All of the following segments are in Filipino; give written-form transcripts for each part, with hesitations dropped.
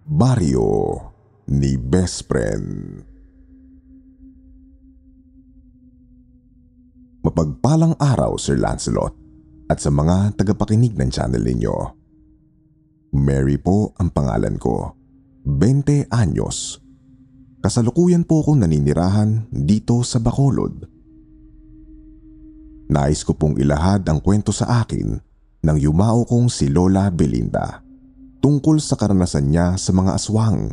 Baryo ni Best Friend. Mapagpalang araw, Sir Lancelot, at sa mga tagapakinig ng channel ninyo. Mary po ang pangalan ko, 20 anyos. Kasalukuyan po akong naninirahan dito sa Bacolod. Nais ko pong ilahad ang kwento sa akin ng yumao kong si Lola Belinda tungkol sa karanasan niya sa mga aswang.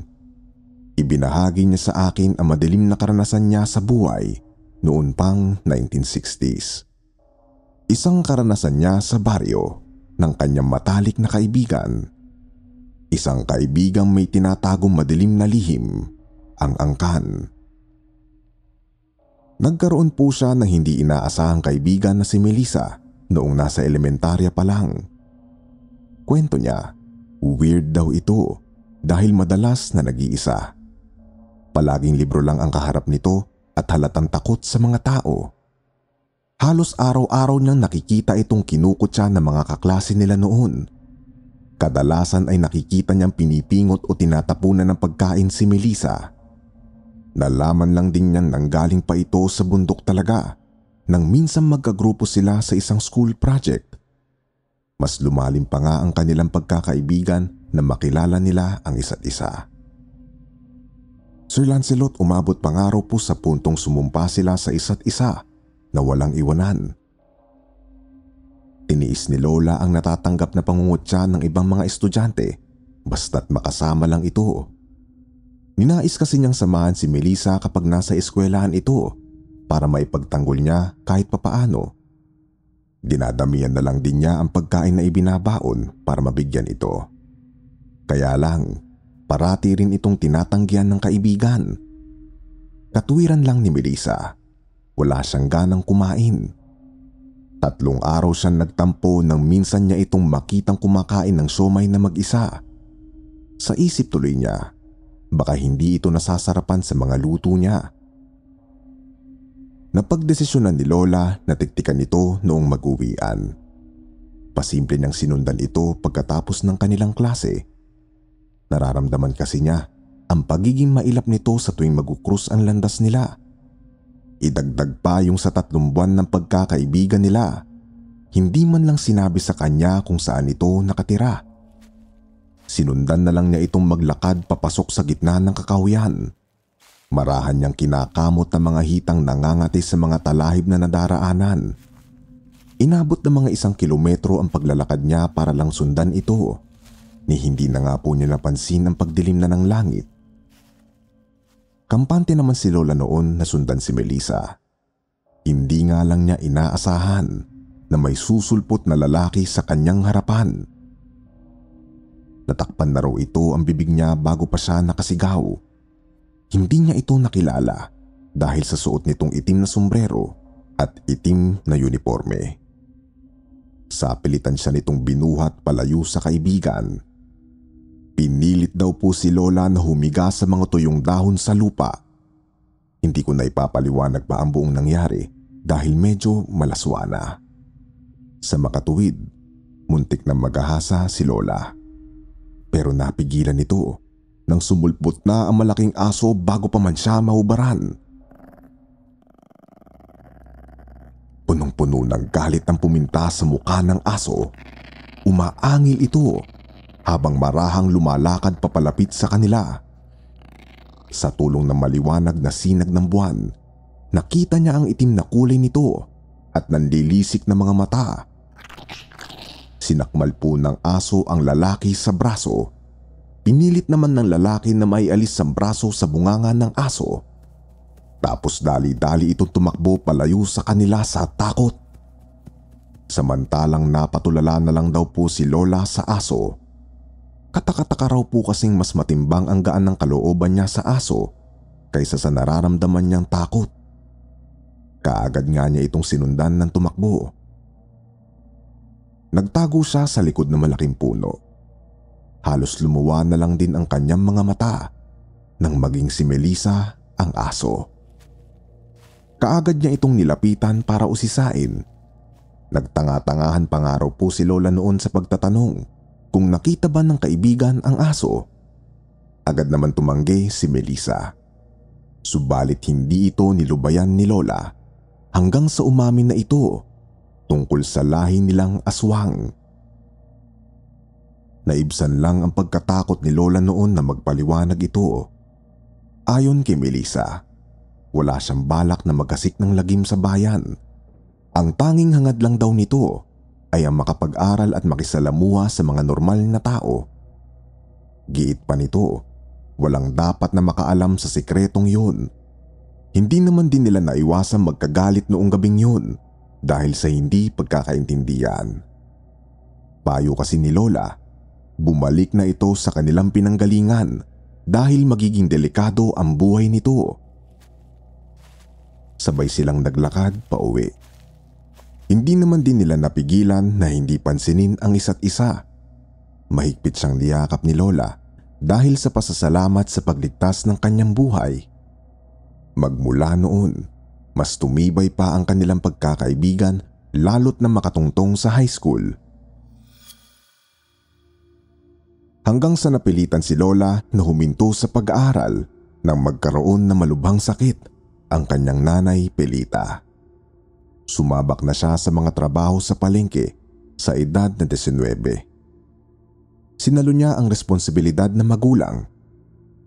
Ibinahagi niya sa akin ang madilim na karanasan niya sa buhay noon pang 1960s. Isang karanasan niya sa baryo ng kanyang matalik na kaibigan. Isang kaibigang may tinatagong madilim na lihim, ang angkan. Nagkaroon po siya ng hindi inaasahang kaibigan na si Melissa noong nasa elementarya pa lang. Kwento niya, weird daw ito dahil madalas na nag-iisa. Palaging libro lang ang kaharap nito at halatang takot sa mga tao. Halos araw-araw niyang nakikita itong kinukutya ng mga kaklase nila noon. Kadalasan ay nakikita niyang pinipingot o tinatapunan ng pagkain si Melissa. Nalaman lang din niyang nanggaling pa ito sa bundok talaga nang minsan magkagrupo sila sa isang school project. Mas lumalim pa nga ang kanilang pagkakaibigan na makilala nila ang isa't isa. Sir Lancelot, umabot pa nga raw po sa puntong sumumpa sila sa isa't isa na walang iwanan. Tiniis ni Lola ang natatanggap na pangungutya ng ibang mga estudyante basta't makasama lang ito. Ninais kasi niyang samahan si Melissa kapag nasa eskwelahan ito para maipagtanggol niya kahit papaano. Dinadamihan na lang din niya ang pagkain na ibinabaon para mabigyan ito. Kaya lang, parati rin itong tinatanggihan ng kaibigan. Katwiran lang ni Melissa, wala siyang ganang kumain. 3 araw siyang nagtampo nang minsan niya itong makitang kumakain ng siomai na mag-isa. Sa isip tuloy niya, baka hindi ito nasasarapan sa mga luto niya. Napagdesisyonan ni Lola na tiktikan ito noong mag-uwian. Pasimple niyang sinundan ito pagkatapos ng kanilang klase. Nararamdaman kasi niya ang pagiging mailap nito sa tuwing mag-ukrus ang landas nila. Idagdag pa yung sa 3 buwan ng pagkakaibigan nila. Hindi man lang sinabi sa kanya kung saan ito nakatira. Sinundan na lang niya itong maglakad papasok sa gitna ng kakahuyan. Marahan niyang kinakamot ng mga hitang nangangati sa mga talahib na nadaraanan. Inabot ng mga 1 kilometro ang paglalakad niya para lang sundan ito. Ni hindi na nga po niya napansin ang pagdilim na ng langit. Kampante naman si Lola noon na sundan si Melissa. Hindi nga lang niya inaasahan na may susulpot na lalaki sa kanyang harapan. Natakpan na raw ito ang bibig niya bago pa siya nakasigaw. Hindi niya ito nakilala dahil sa suot nitong itim na sombrero at itim na uniforme. Sa pilitan siya nitong binuhat palayo sa kaibigan. Pinilit daw po si Lola na humiga sa mga tuyong dahon sa lupa. Hindi ko na ipapaliwanag pa ang buong nangyari dahil medyo malaswa na. Sa makatuwid, muntik na magahasa si Lola. Pero napigilan ito nang sumulpot na ang malaking aso bago pa man siya mahubaran. Punong-puno ng galit ang puminta sa mukha ng aso. Umaangil ito habang marahang lumalakad papalapit sa kanila. Sa tulong ng maliwanag na sinag ng buwan, nakita niya ang itim na kulay nito at nanlilisik na mga mata. Sinakmal po ng aso ang lalaki sa braso. Pinilit naman ng lalaki na maialis ang braso sa bunganga ng aso. Tapos dali-dali itong tumakbo palayo sa kanila sa takot. Samantalang napatulala na lang daw po si Lola sa aso. Katakataka raw po kasing mas matimbang ang gaan ng kalooban niya sa aso kaysa sa nararamdaman niyang takot. Kaagad nga niya itong sinundan ng tumakbo. Nagtago siya sa likod ng malaking puno. Halos lumuwa na lang din ang kanyang mga mata nang maging si Melissa ang aso. Kaagad niya itong nilapitan para usisain. Nagtanga-tangahan pa nga raw po si Lola noon sa pagtatanong kung nakita ba ng kaibigan ang aso. Agad naman tumanggi si Melissa. Subalit hindi ito nilubayan ni Lola hanggang sa umamin na ito tungkol sa lahi nilang aswang. Naibsan lang ang pagkatakot ni Lola noon na magpaliwanag ito. Ayon kay Melissa, wala siyang balak na magkasik ng lagim sa bayan. Ang tanging hangad lang daw nito ay ang makapag-aral at makisalamuha sa mga normal na tao. Giit pa nito, walang dapat na makaalam sa sikretong yun. Hindi naman din nila naiwasang magkagalit noong gabing yun dahil sa hindi pagkakaintindihan. Payo kasi ni Lola, bumalik na ito sa kanilang pinanggalingan dahil magiging delikado ang buhay nito. Sabay silang naglakad pa uwi. Hindi naman din nila napigilan na hindi pansinin ang isa't isa. Mahigpit siyang niyakap ni Lola dahil sa pasasalamat sa pagligtas ng kanyang buhay. Magmula noon, mas tumibay pa ang kanilang pagkakaibigan lalo't na makatungtong sa high school. Hanggang sa napilitan si Lola na huminto sa pag-aaral nang magkaroon ng malubhang sakit ang kanyang nanay Pelita. Sumabak na siya sa mga trabaho sa palengke sa edad na 19. Sinalo niya ang responsibilidad ng magulang.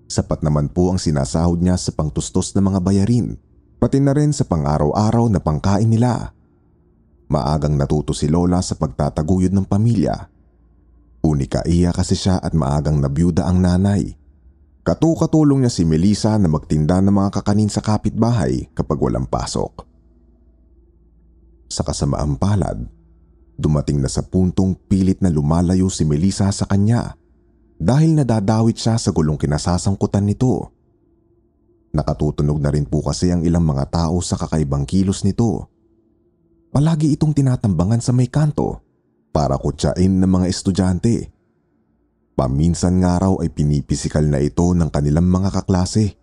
Sapat naman po ang sinasahod niya sa pangtustos ng mga bayarin, pati na rin sa pang-araw-araw na pangkain nila. Maagang natuto si Lola sa pagtataguyod ng pamilya. Unika iya kasi siya at maagang nabiyuda ang nanay. Katulong niya si Melissa na magtinda ng mga kakanin sa kapitbahay kapag walang pasok. Sa kasamaang palad, dumating na sa puntong pilit na lumalayo si Melissa sa kanya dahil nadadawit siya sa gulong kinasasangkutan nito. Nakatutunog na rin po kasi ang ilang mga tao sa kakaibang kilos nito. Palagi itong tinatambangan sa may kanto para kutsain ng mga estudyante. Paminsan nga raw ay pinipisikal na ito ng kanilang mga kaklase.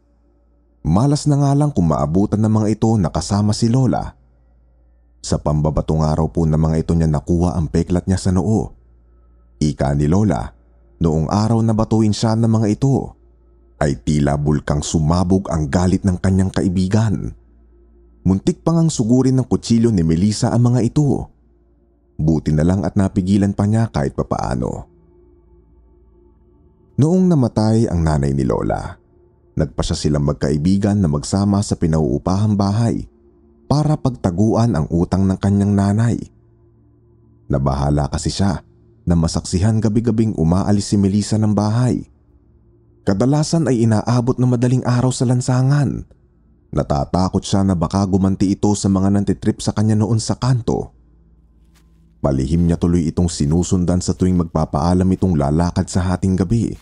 Malas na nga lang kung maabutan ng mga ito na kasama si Lola. Sa pambabato nga raw po ng mga ito niya nakuha ang peklat niya sa noo. Ika ni Lola, noong araw na batuin siya ng mga ito, ay tila bulkang sumabog ang galit ng kanyang kaibigan. Muntik pang ang sugurin ng kutsilyo ni Melissa ang mga ito. Buti na lang at napigilan pa niya kahit papaano. Noong namatay ang nanay ni Lola, nagpasya silang magkaibigan na magsama sa pinauupahang bahay para pagtaguan ang utang ng kanyang nanay. Nabahala kasi siya na masaksihan gabi-gabing umaalis si Melissa ng bahay. Kadalasan ay inaabot ng madaling araw sa lansangan. Natatakot siya na baka gumanti ito sa mga nantitrip sa kanya noon sa kanto. Palihim niya tuloy itong sinusundan sa tuwing magpapaalam itong lalakad sa hating gabi.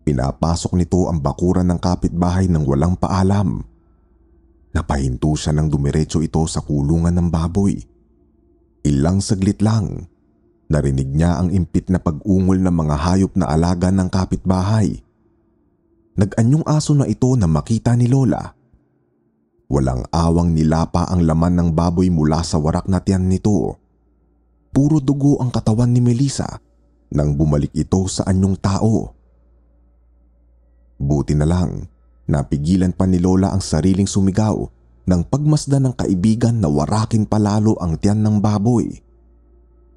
Pinapasok nito ang bakuran ng kapitbahay ng walang paalam. Napahinto siya nang dumiretso ito sa kulungan ng baboy. Ilang saglit lang, narinig niya ang impit na pag-ungol ng mga hayop na alaga ng kapitbahay. Nag-anyong aso na ito na makita ni Lola. Walang awang nilapa ang laman ng baboy mula sa warak na tiyan nito. Puro dugo ang katawan ni Melissa nang bumalik ito sa anyong tao. Buti na lang, napigilan pa ni Lola ang sariling sumigaw nang pagmasdan ng kaibigan na warakin palalo ang tiyan ng baboy.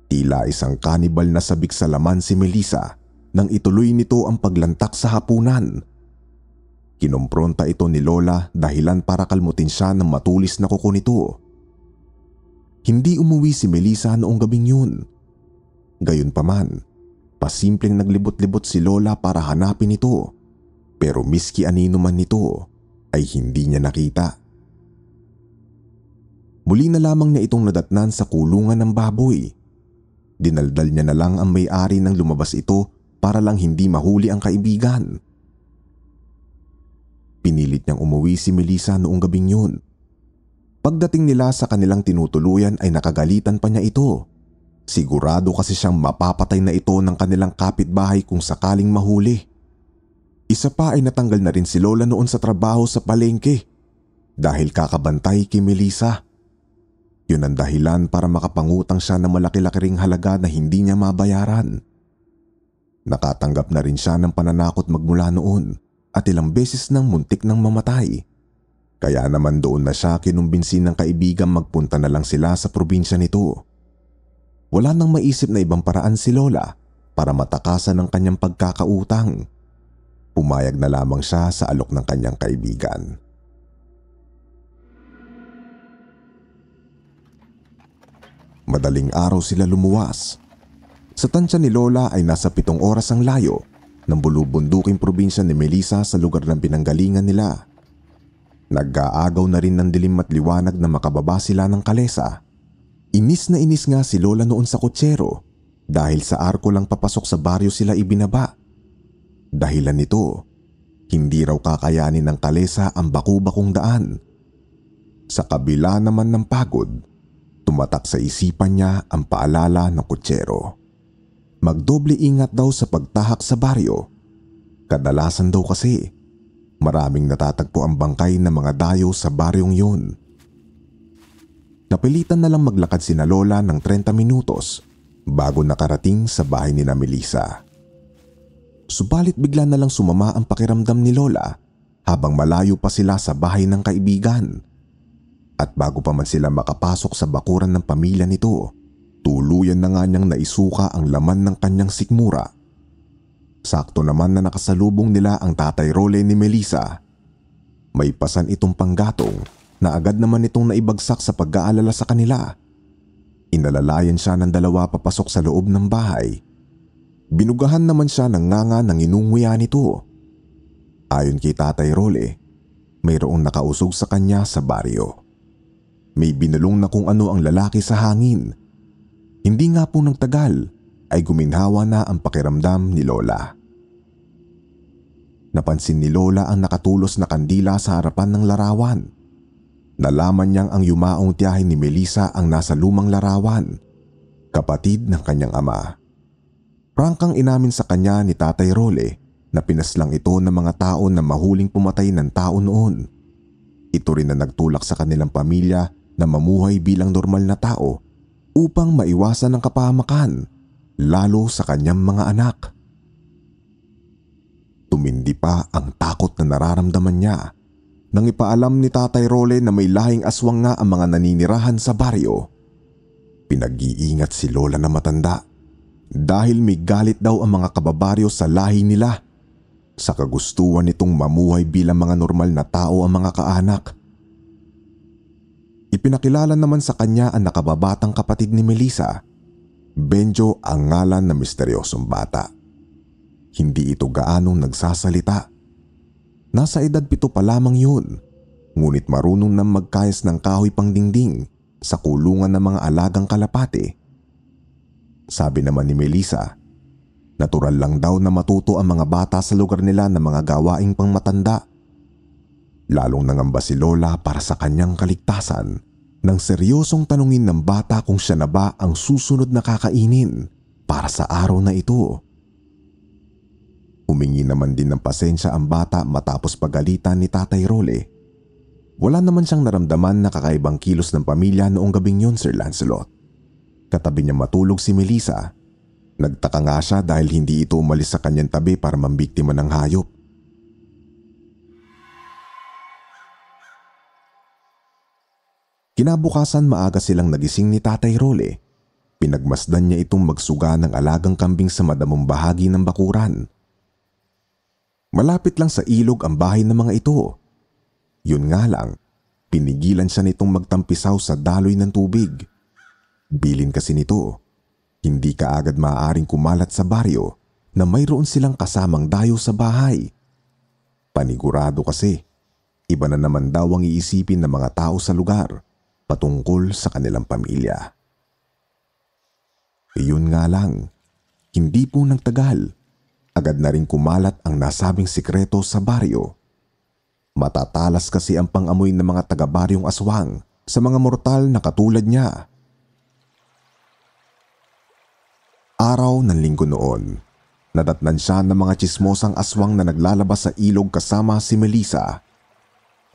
Tila isang kanibal na sabik sa laman si Melissa nang ituloy nito ang paglantak sa hapunan. Kinompronta ito ni Lola dahilan para kalmutin siya ng matulis na kuko nito. Hindi umuwi si Melissa noong gabing yun. Gayunpaman, pasimpleng naglibot-libot si Lola para hanapin ito, pero miski anino man nito ay hindi niya nakita. Muli na lamang niya itong nadatnan sa kulungan ng baboy. Dinaldal niya na lang ang may-ari nang lumabas ito para lang hindi mahuli ang kaibigan. Pinilit niyang umuwi si Melissa noong gabing yun. Pagdating nila sa kanilang tinutuluyan ay nakagalitan pa niya ito. Sigurado kasi siyang mapapatay na ito ng kanilang kapitbahay kung sakaling mahuli. Isa pa ay natanggal na rin si Lola noon sa trabaho sa palengke dahil kakabantay kay Melissa. Yun ang dahilan para makapangutang siya ng malaki-laki ring halaga na hindi niya mabayaran. Nakatanggap na rin siya ng pananakot magmula noon at ilang beses nang muntik ng mamatay. Kaya naman doon na siya kinumbinsin ng kaibigan magpunta na lang sila sa probinsya nito. Wala nang maisip na ibang paraan si Lola para matakasan ng kanyang pagkakautang. Pumayag na lamang siya sa alok ng kanyang kaibigan. Madaling araw sila lumuwas. Sa tansya ni Lola ay nasa 7 oras ang layo ng bulubunduking probinsya ni Melissa sa lugar ng pinanggalingan nila. Nag-aagaw na rin ng dilim at liwanag na makababa sila ng kalesa. Inis na inis nga si Lola noon sa kutsero dahil sa arko lang papasok sa baryo sila ibinaba. Dahilan nito, hindi raw kakayanin ng kalesa ang baku-bakong daan. Sa kabila naman ng pagod, tumatak sa isipan niya ang paalala ng kutsero. Magdoble ingat daw sa pagtahak sa baryo. Kadalasan daw kasi, maraming natatagpo ang bangkay ng mga dayo sa baryong yun. Napilitan na lang maglakad sina Lola ng 30 minutos bago nakarating sa bahay ni Melissa. Subalit bigla na lang sumama ang pakiramdam ni Lola habang malayo pa sila sa bahay ng kaibigan. At bago pa man sila makapasok sa bakuran ng pamilya nito, tuluyan na nga niyang naisuka ang laman ng kanyang sikmura. Sakto naman na nakasalubong nila ang Tatay Role ni Melissa. May pasan itong panggatong na agad naman itong naibagsak sa pag-aalala sa kanila. Inalalayan siya ng dalawa papasok sa loob ng bahay. Binugahan naman siya ng nganga ng inunguya nito. Ayon kay Tatay Role, mayroong nakausog sa kanya sa baryo. May binulong na kung ano ang lalaki sa hangin. Hindi nga po ng tagal ay guminhawa na ang pakiramdam ni Lola. Napansin ni Lola ang nakatulos na kandila sa harapan ng larawan. Nalaman niyang ang yumaong tiyahin ni Melissa ang nasa lumang larawan, kapatid ng kanyang ama. Prangkang inamin sa kanya ni Tatay Role na pinaslang ito ng mga tao na mahuling pumatay ng tao noon. Ito rin na nagtulak sa kanilang pamilya na mamuhay bilang normal na tao upang maiwasan ang kapahamakan, lalo sa kanyang mga anak. Tumindi pa ang takot na nararamdaman niya nang ipaalam ni Tatay Role na may lahing aswang nga ang mga naninirahan sa baryo. Pinag-iingat si Lola na matanda dahil may galit daw ang mga kababaryo sa lahi nila sa kagustuhan nitong mamuhay bilang mga normal na tao ang mga kaanak. Ipinakilala naman sa kanya ang nakababatang kapatid ni Melissa. Benjo ang ngalan ng misteryosong bata. Hindi ito gaanong nagsasalita. Nasa edad 7 pa lamang yun, ngunit marunong nang magkayas ng kahoy pang dingding sa kulungan ng mga alagang kalapate. Sabi naman ni Melissa, natural lang daw na matuto ang mga bata sa lugar nila ng mga gawaing pangmatanda. Lalong nangamba si Lola para sa kanyang kaligtasan nang seryosong tanungin ng bata kung siya na ba ang susunod na kakainin para sa araw na ito. Humingi naman din ng pasensya ang bata matapos pagalitan ni Tatay Role. Wala naman siyang naramdaman na kakaibang kilos ng pamilya noong gabing yun, Sir Lancelot. Katabi niya matulog si Melissa. Nagtaka nga siya dahil hindi ito umalis sa kanyang tabi para mambiktima ng hayop. Kinabukasan maaga silang nagising ni Tatay Role. Pinagmasdan niya itong magsuga ng alagang kambing sa madamong bahagi ng bakuran. Malapit lang sa ilog ang bahay ng mga ito. Yun nga lang, pinigilan siya nitong magtampisaw sa daloy ng tubig. Bilin kasi nito, hindi kaagad maaaring kumalat sa baryo na mayroon silang kasamang dayo sa bahay. Panigurado kasi, iba na naman daw ang iisipin ng mga tao sa lugar patungkol sa kanilang pamilya. Iyon nga lang, hindi po nagtagal, agad na rin kumalat ang nasabing sikreto sa baryo. Matatalas kasi ang pangamoy ng mga taga-baryong aswang sa mga mortal na katulad niya. Araw ng linggo noon, nadatnan siya ng mga tsismosang aswang na naglalabas sa ilog kasama si Melissa.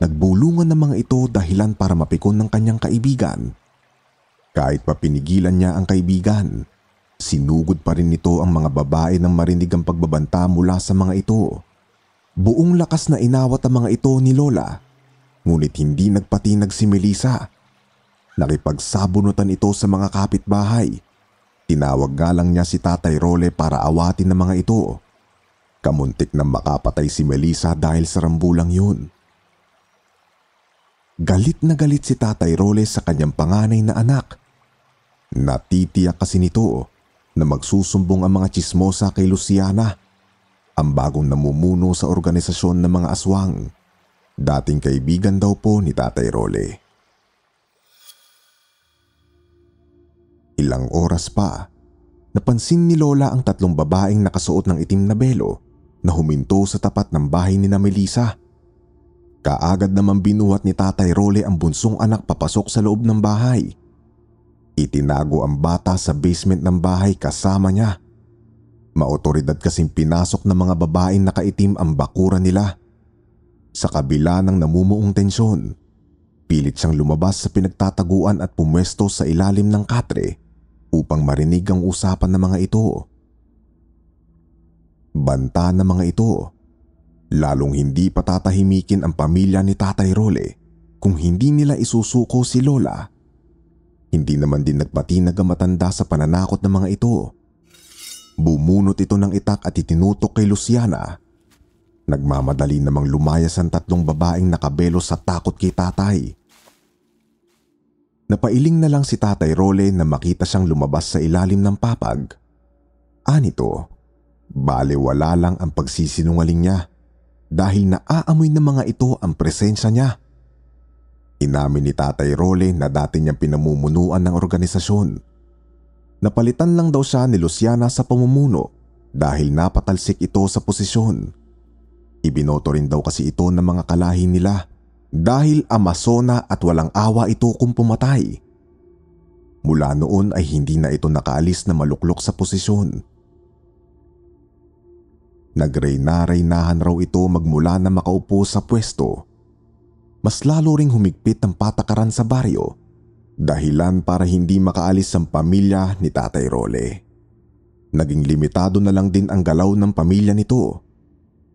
Nagbulungan ng mga ito dahilan para mapikon ng kanyang kaibigan. Kahit pa pinigilan niya ang kaibigan, Sinugod pa rin nito ang mga babae nang marinig ang pagbabanta mula sa mga ito. Buong lakas na inawat ang mga ito ni Lola, ngunit hindi nagpatinag si Melissa. Nakipagsabunutan ito sa mga kapitbahay. Tinawag nga lang niya si Tatay Role para awatin ng mga ito. Kamuntik na makapatay si Melissa dahil sa rambulang yun. Galit na galit si Tatay Role sa kanyang panganay na anak. Natitiyak kasi nito na magsusumbong ang mga tsismosa kay Luciana, ang bagong namumuno sa organisasyon ng mga aswang. Dating kaibigan daw po ni Tatay Role. Ilang oras pa, napansin ni Lola ang 3 babaeng nakasuot ng itim na belo na huminto sa tapat ng bahay ni na Melissa. Kaagad naman binuhat ni Tatay Role ang bunsong anak papasok sa loob ng bahay. Itinago ang bata sa basement ng bahay kasama niya. Maotoridad kasing pinasok ng mga babaeng nakaitim ang bakuran nila. Sa kabila ng namumuong tensyon, pilit siyang lumabas sa pinagtataguan at pumwesto sa ilalim ng katre upang marinig ang usapan ng mga ito. Banta ng mga ito, lalong hindi patatahimikin ang pamilya ni Tatay Role kung hindi nila isusuko si Lola. Hindi naman din nagpatinag ang matanda sa pananakot ng mga ito. Bumunot ito ng itak at itinutok kay Luciana. Nagmamadali namang lumayas ang 3 babaeng nakabelo sa takot kay tatay. Napailing na lang si Tatay Role na makita siyang lumabas sa ilalim ng papag. Anito, balewala lang ang pagsisinungaling niya dahil naaamoy ng mga ito ang presensya niya. Inamin ni Tatay Role na dati niyang pinamumunuan ng organisasyon. Napalitan lang daw siya ni Luciana sa pamumuno dahil napatalsik ito sa posisyon. Ibinoto rin daw kasi ito ng mga kalahi nila dahil Amazona at walang awa ito kung pumatay. Mula noon ay hindi na ito nakaalis na maluklok sa posisyon. Nagreyna-reynahan raw ito magmula na makaupo sa pwesto. Mas lalo ring humigpit ang patakaran sa baryo, dahilan para hindi makaalis ang pamilya ni Tatay Role. Naging limitado na lang din ang galaw ng pamilya nito.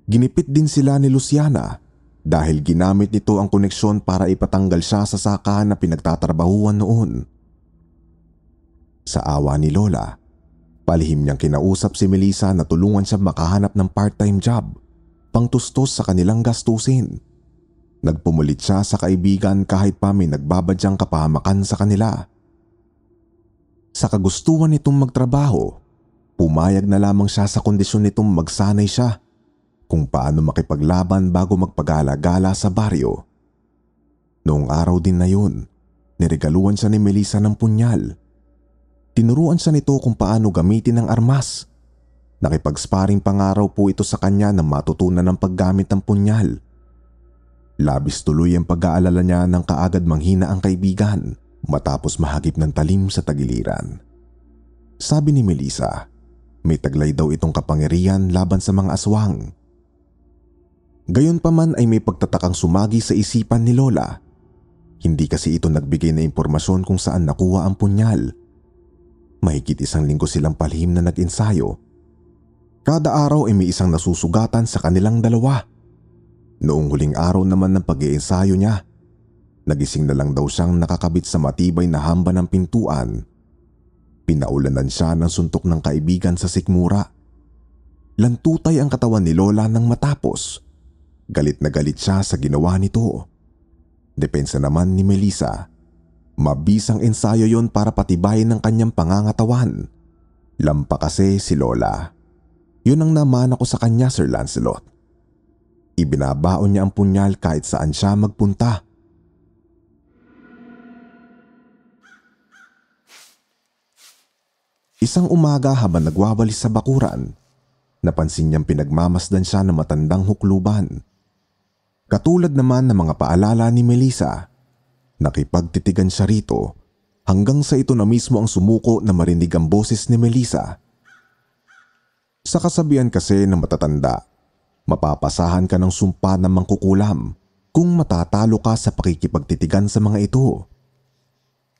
Ginipit din sila ni Luciana dahil ginamit nito ang koneksyon para ipatanggal siya sa sakahan na pinagtatrabahuan noon. Sa awa ni Lola, palihim niyang kinausap si Melissa na tulungan siya makahanap ng part-time job, pangtustos sa kanilang gastusin. Nagpumulit siya sa kaibigan kahit pa may nagbabadyang kapahamakan sa kanila. Sa kagustuhan nitong magtrabaho, pumayag na lamang siya sa kondisyon nitong magsanay siya kung paano makipaglaban bago magpagala-gala sa baryo. Noong araw din na yun, niregaluhan siya ni Melissa ng punyal. Tinuruan siya nito kung paano gamitin ang armas. Nakipag-sparring pangaraw po ito sa kanya na matutunan ng paggamit ng punyal. Labis tuloy ang pag-aalala niya nang kaagad manghina ang kaibigan matapos mahagip ng talim sa tagiliran. Sabi ni Melissa, may taglay daw itong kapangyarihan laban sa mga aswang. Gayunpaman ay may pagtatakang sumagi sa isipan ni Lola. Hindi kasi ito nagbigay na impormasyon kung saan nakuha ang punyal. Mahigit 1 linggo silang palihim na nag-ensayo. Kada araw ay may isang nasusugatan sa kanilang dalawa. Noong huling araw naman ng pag-iensayo niya, nagising na lang daw siyang nakakabit sa matibay na hamba ng pintuan. Pinaulanan siya ng suntok ng kaibigan sa sikmura. Lantutay ang katawan ni Lola nang matapos. Galit na galit siya sa ginawa nito. Depensa naman ni Melissa. Mabisang ensayo yon para patibayin ng kanyang pangangatawan. Lampa kasi si Lola. Yun ang naman ako sa kanya, Sir Lancelot. Ibinabaon niya ang punyal kahit saan siya magpunta. Isang umaga habang nagwawalis sa bakuran, napansin niyang pinagmamasdan siya ng matandang hukluban. Katulad naman ng mga paalala ni Melissa, nakipagtitigan siya rito hanggang sa ito na mismo ang sumuko na marinig ang boses ni Melissa. Sa kasabihan kasi ng matatanda, mapapasahan ka ng sumpa ng mangkukulam kung matatalo ka sa pakikipagtitigan sa mga ito.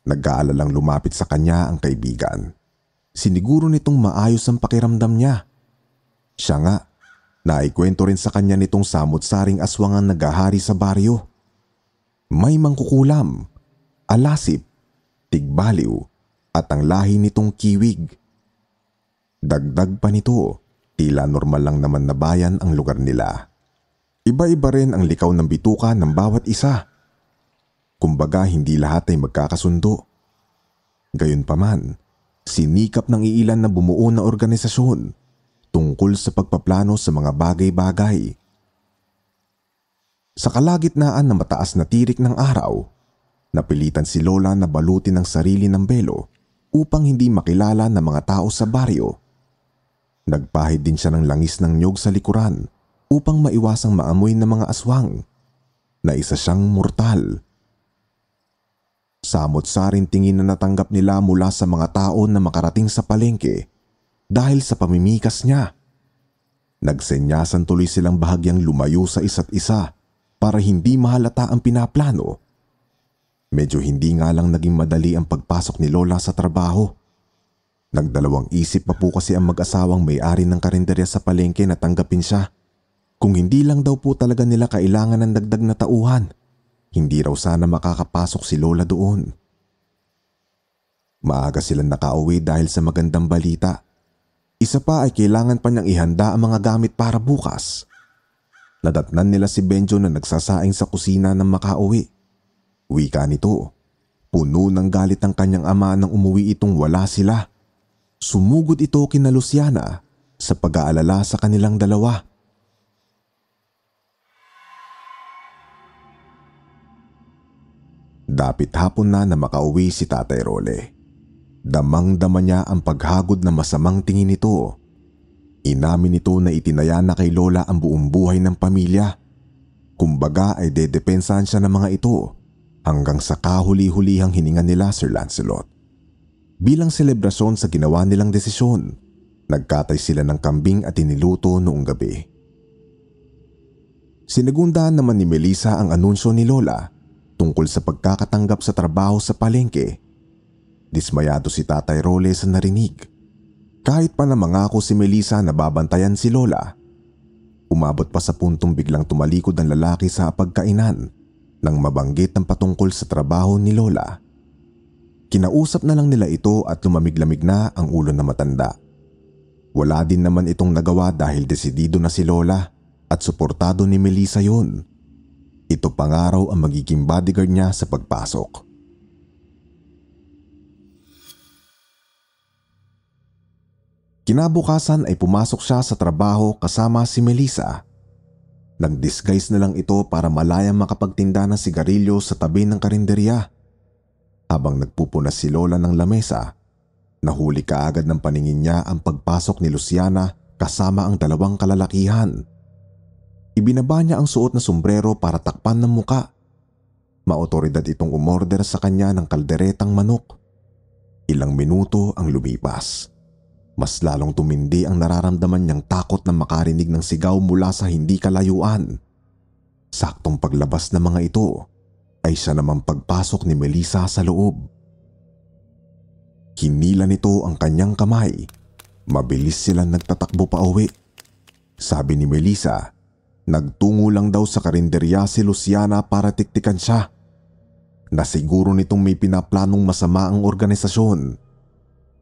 Nag-aalalang lumapit sa kanya ang kaibigan. Siniguro nitong maayos ang pakiramdam niya. Siya nga, naikwento rin sa kanya nitong samot-saring aswang ang naghahari sa baryo. May mangkukulam, alasip, tigbaliw at ang lahi nitong kiwig. Dagdag pa nito, tila normal lang naman na bayan ang lugar nila. Iba-iba rin ang likaw ng bituka ng bawat isa. Kumbaga hindi lahat ay magkakasundo. Gayunpaman, sinikap ng iilan na bumuo na organisasyon tungkol sa pagpaplano sa mga bagay-bagay. Sa kalagitnaan ng mataas na tirik ng araw, napilitan si Lola na balutin ang sarili ng belo upang hindi makilala ng mga tao sa baryo. Nagpahid din siya ng langis ng niyog sa likuran upang maiwasang maamoy ng mga aswang na isa siyang mortal. Samot-saring tingin na natanggap nila mula sa mga tao na makarating sa palengke dahil sa pamimikas niya. Nagsenyasan tuloy silang bahagyang lumayo sa isa't isa para hindi mahalata ang pinaplano. Medyo hindi nga lang naging madali ang pagpasok ni Lola sa trabaho. Nagdalawang isip pa po kasi ang mag-asawang may-ari ng karinderya sa palengke na tanggapin siya. Kung hindi lang daw po talaga nila kailangan ng dagdag na tauhan, hindi raw sana makakapasok si Lola doon. Maaga silang nakauwi dahil sa magandang balita. Isa pa ay kailangan pa niyang ihanda ang mga gamit para bukas. Nadatnan nila si Benjo na nagsasaing sa kusina nang makauwi. Wika nito, puno ng galit ang kanyang ama nang umuwi itong wala sila. Sumugod ito kina Luciana sa pag-aalala sa kanilang dalawa. Dapit hapon na makauwi si Tatay Role. Damang-dama niya ang paghagod na masamang tingin nito. Inamin nito na itinaya na kay Lola ang buong buhay ng pamilya. Kumbaga ay dedepensahan siya ng mga ito hanggang sa kahuli-hulihang hininga nila Sir Lancelot. Bilang selebrasyon sa ginawa nilang desisyon, nagkatay sila ng kambing at iniluto noong gabi. Sinagundaan naman ni Melissa ang anunsyo ni Lola tungkol sa pagkakatanggap sa trabaho sa palengke. Dismayado si Tatay Role sa narinig. Kahit pa na mangako si Melissa na babantayan si Lola, umabot pa sa puntong biglang tumalikod ang lalaki sa pagkainan nang mabanggit ang patungkol sa trabaho ni Lola. Kinausap na lang nila ito at lumamig-lamig na ang ulo na matanda. Wala din naman itong nagawa dahil desidido na si Lola at suportado ni Melissa yun. Ito pangaraw ang magiging bodyguard niya sa pagpasok. Kinabukasan ay pumasok siya sa trabaho kasama si Melissa. Nag-disguise na lang ito para malayang makapagtinda ng sigarilyo sa tabi ng karinderya. Habang nagpupunas si Lola ng lamesa, nahuli kaagad ng paningin niya ang pagpasok ni Luciana kasama ang dalawang kalalakihan. Ibinaba niya ang suot na sombrero para takpan ng muka. Maotoridad itong umorder sa kanya ng kalderetang manok. Ilang minuto ang lumipas. Mas lalong tumindi ang nararamdaman niyang takot na makarinig ng sigaw mula sa hindi kalayuan. Saktong paglabas ng mga ito, ay siya naman pagpasok ni Melissa sa loob. Hinila nito ang kanyang kamay. Mabilis silang nagtatakbo pa uwi. Sabi ni Melissa, nagtungo lang daw sa karinderya si Luciana para tiktikan siya. Nasiguro nitong may pinaplanong masama ang organisasyon.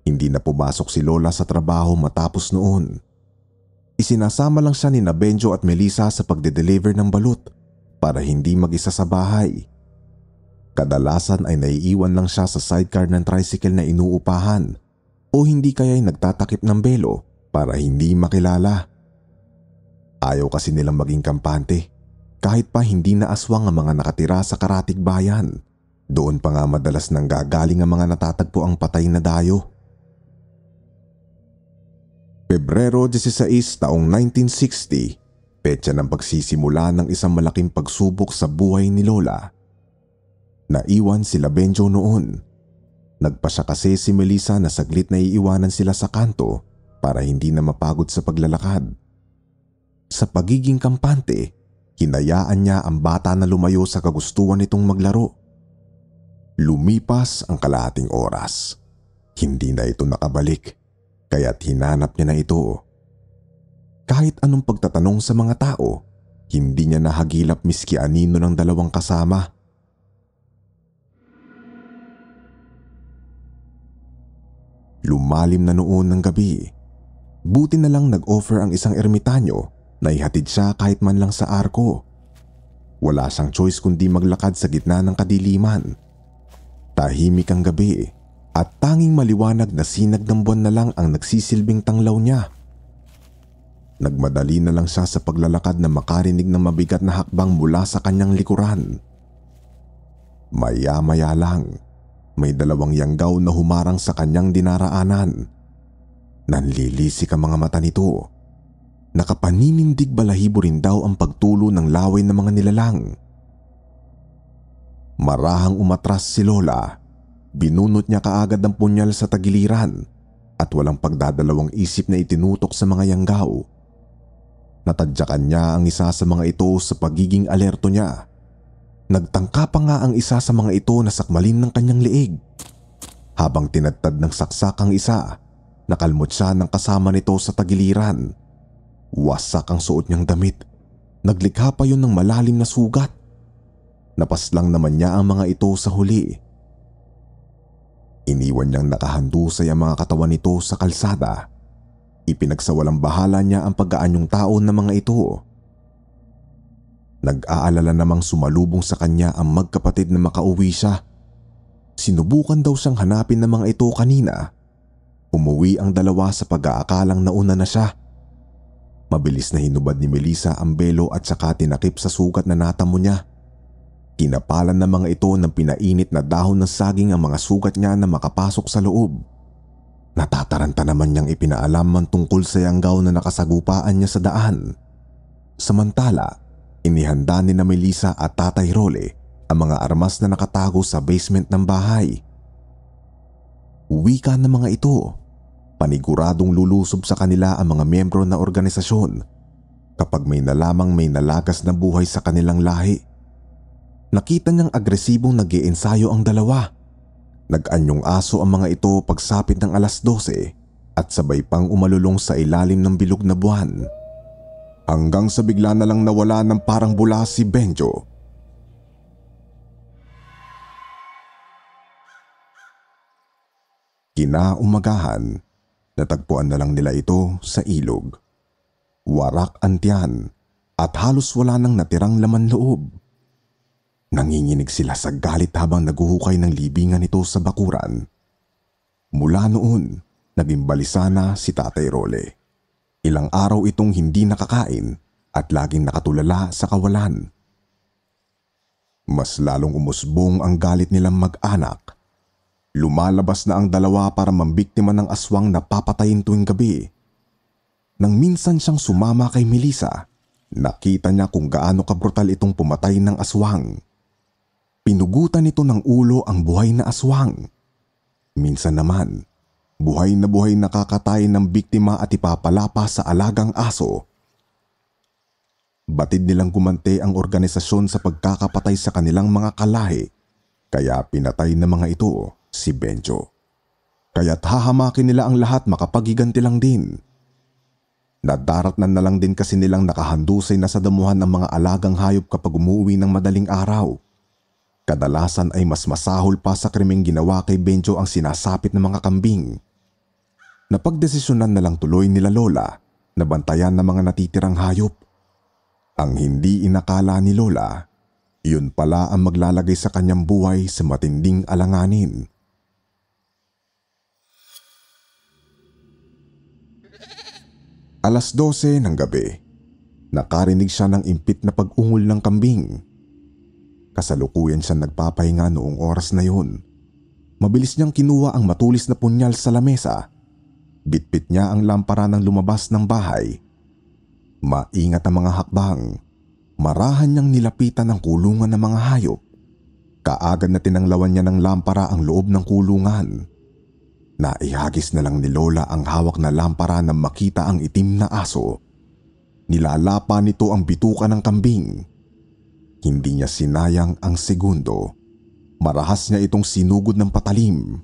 Hindi na pumasok si Lola sa trabaho matapos noon. Isinasama lang siya ni Benjo at Melissa sa pagde-deliver ng balut para hindi mag-isa sa bahay. Kadalasan ay naiiwan lang siya sa sidecar ng tricycle na inuupahan o hindi kaya'y nagtatakip ng belo para hindi makilala. Ayaw kasi nilang maging kampante kahit pa hindi na aswang ang mga nakatira sa karatig bayan. Doon pa nga madalas nang gagaling ang mga natatagpo ang patay na dayo. Pebrero 16 taong 1960, petsa ng pagsisimula ng isang malaking pagsubok sa buhay ni Lola. Naiwan sila Benjo noon. Nagpasya kasi si Melissa na saglit na iiwanan sila sa kanto para hindi na mapagod sa paglalakad. Sa pagiging kampante, hinayaan niya ang bata na lumayo sa kagustuhan nitong maglaro. Lumipas ang kalahating oras. Hindi na ito nakabalik. kaya't hinanap niya na ito. Kahit anong pagtatanong sa mga tao, hindi niya nahagilap miski anino ng dalawang kasama. Lumalim na noon ng gabi. Buti na lang nag-offer ang isang ermitanyo na ihatid siya kahit man lang sa arko. Wala siyang choice kundi maglakad sa gitna ng kadiliman. Tahimik ang gabi at tanging maliwanag na sinag ng buwan na lang ang nagsisilbing tanglaw niya. Nagmadali na lang siya sa paglalakad na makarinig ng mabigat na hakbang mula sa kanyang likuran. Maya-maya lang, may dalawang yanggaw na humarang sa kanyang dinaraanan. Nanlilisik ang mga mata nito. Nakapaninindig balahibo rin daw ang pagtulo ng laway ng mga nilalang. Marahang umatras si Lola. Binunot niya kaagad ang punyal sa tagiliran at walang pagdadalawang isip na itinutok sa mga yanggaw. Natadyakan niya ang isa sa mga ito sa pagiging alerto niya. Nagtangka pa nga ang isa sa mga ito na sakmalin ng kanyang leeg. Habang tinadtad ng saksak ang isa, nakalmot siya ng kasama nito sa tagiliran. Wasak ang suot niyang damit. Naglikha pa yun ng malalim na sugat. Napaslang naman niya ang mga ito sa huli. Iniwan niyang nakahandusay ang mga katawan nito sa kalsada. Ipinagsawalang bahala niya ang pag-aanyong taon ng mga ito. Nag-aalala namang sumalubong sa kanya ang magkapatid na makauwi siya. Sinubukan daw siyang hanapin ng mga ito kanina. Umuwi ang dalawa sa pag-aakalang nauna na siya. Mabilis na hinubad ni Melissa ang belo at saka tinakip sa sugat na natamo niya. Kinapalan ng mga ito ng pinainit na dahon ng saging ang mga sugat niya na makapasok sa loob. Natataranta naman niyang ipinaalam man tungkol sa yanggaw na nakasagupaan niya sa daan. Samantala, inihanda ni na Melissa at Tatay Role ang mga armas na nakatago sa basement ng bahay. Wika ng mga ito. Paniguradong lulusob sa kanila ang mga miyembro ng organisasyon kapag may nalamang may nalagas na buhay sa kanilang lahi. Nakita niyang agresibong nag-iensayo ang dalawa. Nag-anyong aso ang mga ito pagsapit ng 12:00 at sabay pang umalulong sa ilalim ng bilog na buwan. Hanggang sa bigla na lang nawala ng parang bula si Benjo. Kinaumagahan, natagpuan na lang nila ito sa ilog. Warak ang tiyan at halos wala nang natirang laman loob. Nanginginig sila sa galit habang naguhukay ng libingan nito sa bakuran. Mula noon, naging balisa na si Tatay Role. Ilang araw itong hindi nakakain at laging nakatulala sa kawalan. Mas lalong umusbong ang galit nilang mag-anak. Lumalabas na ang dalawa para mambiktima ng aswang na papatayin tuwing gabi. Nang minsan siyang sumama kay Melissa, nakita niya kung gaano kabrutal itong pumatay ng aswang. Pinugutan nito ng ulo ang buhay na aswang. Minsan naman, buhay na nakakatay ng biktima at ipapalapa sa alagang aso. Batid nilang gumante ang organisasyon sa pagkakapatay sa kanilang mga kalahi, kaya pinatay ng mga ito si Benjo. Kaya't hahamakin nila ang lahat makapaghiganti lang din. Nadaratnan na lang din kasi nilang nakahandusay na sa damuhan ng mga alagang hayop kapag umuwi ng madaling araw. Kadalasan ay mas masahol pa sa krimeng ginawa kay Benjo ang sinasapit ng mga kambing. Napagdesisyonan na lang tuloy nila Lola na bantayan ng mga natitirang hayop. Ang hindi inakala ni Lola, yun pala ang maglalagay sa kanyang buhay sa matinding alanganin. Alas 12 ng gabi, nakarinig siya ng impit na pag-ungol ng kambing. Kasalukuyan siya nagpapahinga noong oras na yun. Mabilis niyang kinuha ang matulis na punyal sa lamesa. Bitbit niya ang lampara ng lumabas ng bahay. Maingat ang mga hakbang. Marahan niyang nilapitan ang kulungan ng mga hayop. Kaagad na tinanglawan niya ng lampara ang loob ng kulungan. Naihagis na lang ni Lola ang hawak na lampara nang makita ang itim na aso. Nilalapa nito ang bituka ng kambing. Hindi niya sinayang ang segundo. Marahas niya itong sinugod ng patalim.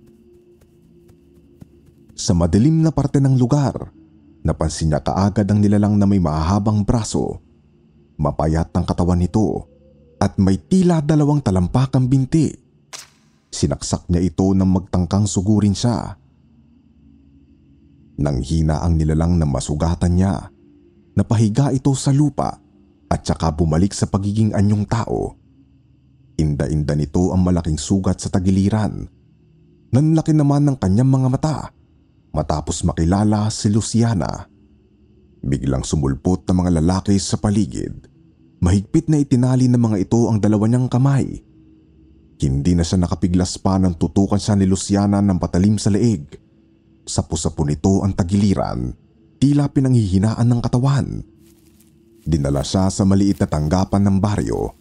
Sa madilim na parte ng lugar, napansin niya kaagad ang nilalang na may mahahabang braso. Mapayat ang katawan nito at may tila 2 talampakang binti. Sinaksak niya ito nang magtangkang sugurin siya. Nang hina ang nilalang na masugatan niya, napahiga ito sa lupa at saka bumalik sa pagiging anyong tao. Inda-inda nito ang malaking sugat sa tagiliran. Nanlaki naman ng kanyang mga mata matapos makilala si Luciana. Biglang sumulpot ng mga lalaki sa paligid. Mahigpit na itinali ng mga ito ang 2 niyang kamay. Hindi na siya nakapiglas pa nang tutukan siya ni Luciana ng patalim sa leeg. Sapu-sapu nito ang tagiliran, tila pinanghihinaan ng katawan. Dinala siya sa maliit na tanggapan ng baryo.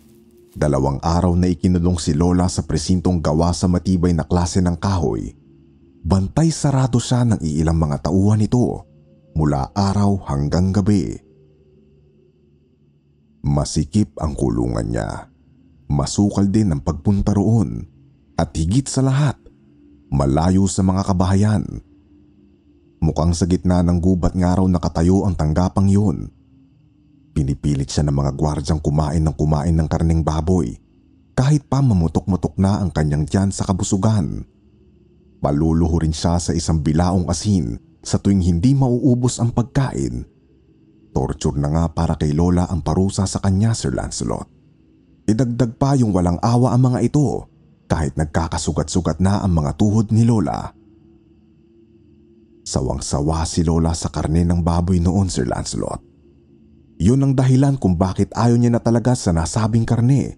2 araw na ikinulong si Lola sa presintong gawa sa matibay na klase ng kahoy. Bantay sarado siya ng iilang mga tauhan nito mula araw hanggang gabi. Masikip ang kulungan niya. Masukal din ang pagpunta roon at higit sa lahat, malayo sa mga kabahayan. Mukhang sa gitna ng gubat nga raw nakatayo ang tanggapang yun. Pinipilit siya ng mga gwardyang kumain ng karneng baboy kahit pa mamutok-mutok na ang kanyang tiyan sa kabusugan. Paluluhurin siya sa isang bilaong asin sa tuwing hindi mauubos ang pagkain. Torture na nga para kay Lola ang parusa sa kanya, Sir Lancelot. Idagdag pa yung walang awa ang mga ito kahit nagkakasugat-sugat na ang mga tuhod ni Lola. Sawang-sawa si Lola sa karne ng baboy noon, Sir Lancelot. Yun ang dahilan kung bakit ayaw niya na talaga sa nasabing karne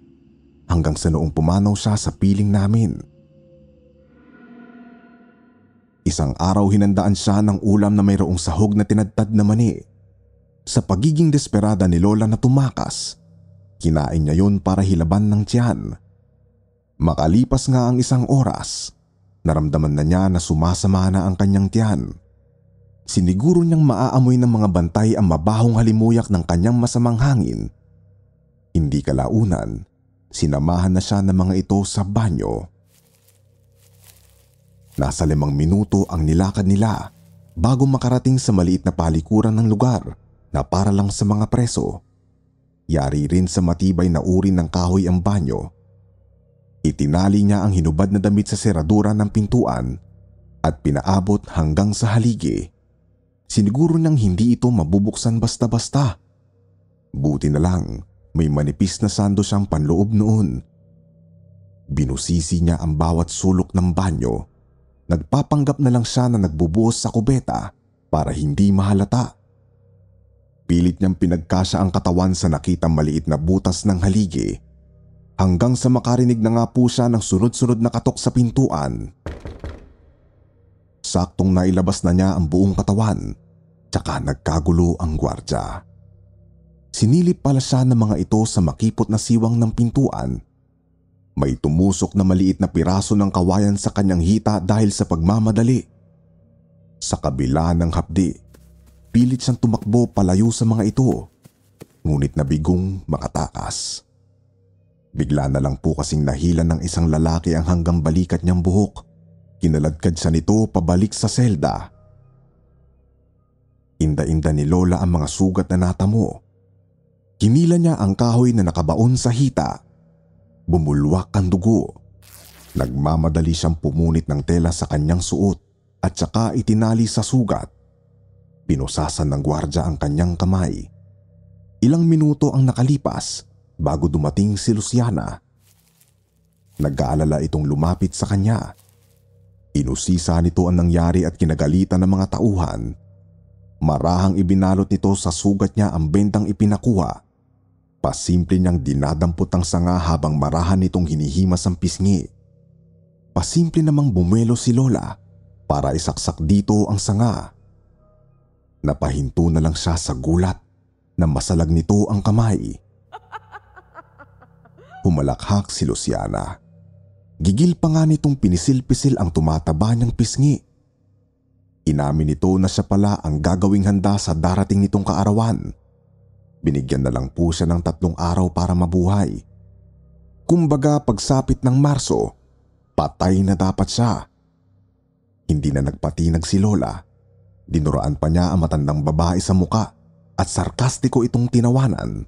hanggang sa noong pumanaw siya sa piling namin. Isang araw hinandaan siya ng ulam na mayroong sahog na tinadtad na mani. Sa pagiging desperada ni Lola na tumakas, kinain niya yun para hilaban ng tiyan. Makalipas nga ang 1 oras, naramdaman na niya na sumasama na ang kanyang tiyan. Siniguro niyang maaamoy ng mga bantay ang mabahong halimuyak ng kanyang masamang hangin. Hindi kalaunan, sinamahan na siya ng mga ito sa banyo. Nasa 5 minuto ang nilakad nila bago makarating sa maliit na palikuran ng lugar na para lang sa mga preso. Yari rin sa matibay na uri ng kahoy ang banyo. Itinali niya ang hinubad na damit sa seradura ng pintuan at pinaabot hanggang sa haligi. Siniguro niyang hindi ito mabubuksan basta-basta. Buti na lang may manipis na sando siyang panloob noon. Binusisi niya ang bawat sulok ng banyo. Nagpapanggap na lang siya na nagbubuhos sa kubeta para hindi mahalata. Pilit niyang pinagkasya ang katawan sa nakitang maliit na butas ng haligi hanggang sa makarinig na nga po siya ng sunod-sunod na katok sa pintuan. Saktong nailabas na niya ang buong katawan, tsaka nagkagulo ang gwardya. Sinilip pala siya ng mga ito sa makipot na siwang ng pintuan. May tumusok na maliit na piraso ng kawayan sa kanyang hita dahil sa pagmamadali. Sa kabila ng hapdi, pilit siyang tumakbo palayo sa mga ito, ngunit nabigong makatakas. Bigla na lang po kasing nahila ng isang lalaki ang hanggang balikat niyang buhok. Kinaladkad siya nito pabalik sa selda. Inda-inda ni Lola ang mga sugat na natamo. Kinila niya ang kahoy na nakabaon sa hita. Bumulwak ang dugo. Nagmamadali siyang pumunit ng tela sa kanyang suot at saka itinali sa sugat. Pinusasan ng gwardya ang kanyang kamay. Ilang minuto ang nakalipas bago dumating si Luciana. Nag-aalala itong lumapit sa kanya. Inusisa nito ang nangyari at kinagalitan ng mga tauhan. Marahang ibinalot nito sa sugat niya ang bentang ipinakuha. Pasimple niyang dinadampot ang sanga habang marahan nitong hinihimas ang pisngi. Pasimple namang bumelo si Lola para isaksak dito ang sanga. Napahinto na lang siya sa gulat na masalag nito ang kamay. Humalakhak si Luciana. Gigil pa nga nitong pinisil-pisil ang tumataba niyang pisngi. Inamin nito na siya pala ang gagawing handa sa darating nitong kaarawan. Binigyan na lang po siya ng 3 araw para mabuhay. Kumbaga pagsapit ng Marso, patay na dapat siya. Hindi na nagpatinag si Lola. Dinuraan pa niya ang matandang babae sa muka at sarkastiko itong tinawanan.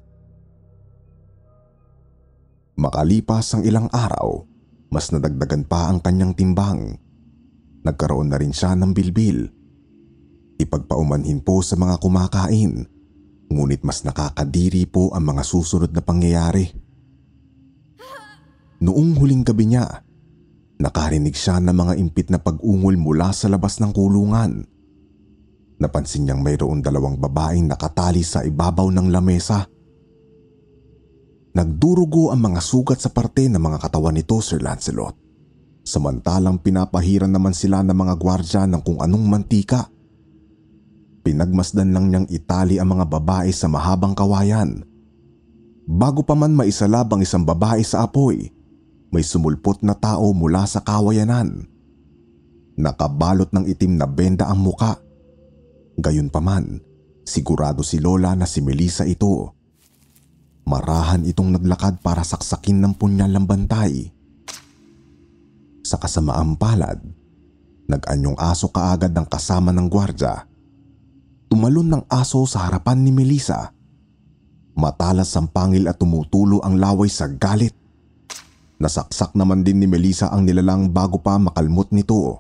Makalipas ang ilang araw, mas nadagdagan pa ang kanyang timbang. Nagkaroon na rin siya ng bilbil. Ipagpaumanhin po sa mga kumakain, ngunit mas nakakadiri po ang mga susunod na pangyayari. Noong huling gabi niya, nakarinig siya ng mga impit na pag-ungol mula sa labas ng kulungan. Napansin niyang mayroon dalawang babaeng nakatali sa ibabaw ng lamesa. Nagdurugo ang mga sugat sa parte ng mga katawan nito, Sir Lancelot. Samantalang pinapahiran naman sila ng mga gwardya ng kung anong mantika. Pinagmasdan lang niyang itali ang mga babae sa mahabang kawayan. Bago pa man maisalab ang isang babae sa apoy, may sumulpot na tao mula sa kawayanan. Nakabalot ng itim na benda ang muka. Gayunpaman, sigurado si Lola na si Melissa ito. Marahan itong naglakad para saksakin ng punyal ang bantay. Sa kasamaang palad, nag-anyong aso kaagad ng kasama ng gwardya. Tumalon ng aso sa harapan ni Melissa. Matalas ang pangil at tumutulo ang laway sa galit. Nasaksak naman din ni Melissa ang nilalang bago pa makalmot nito.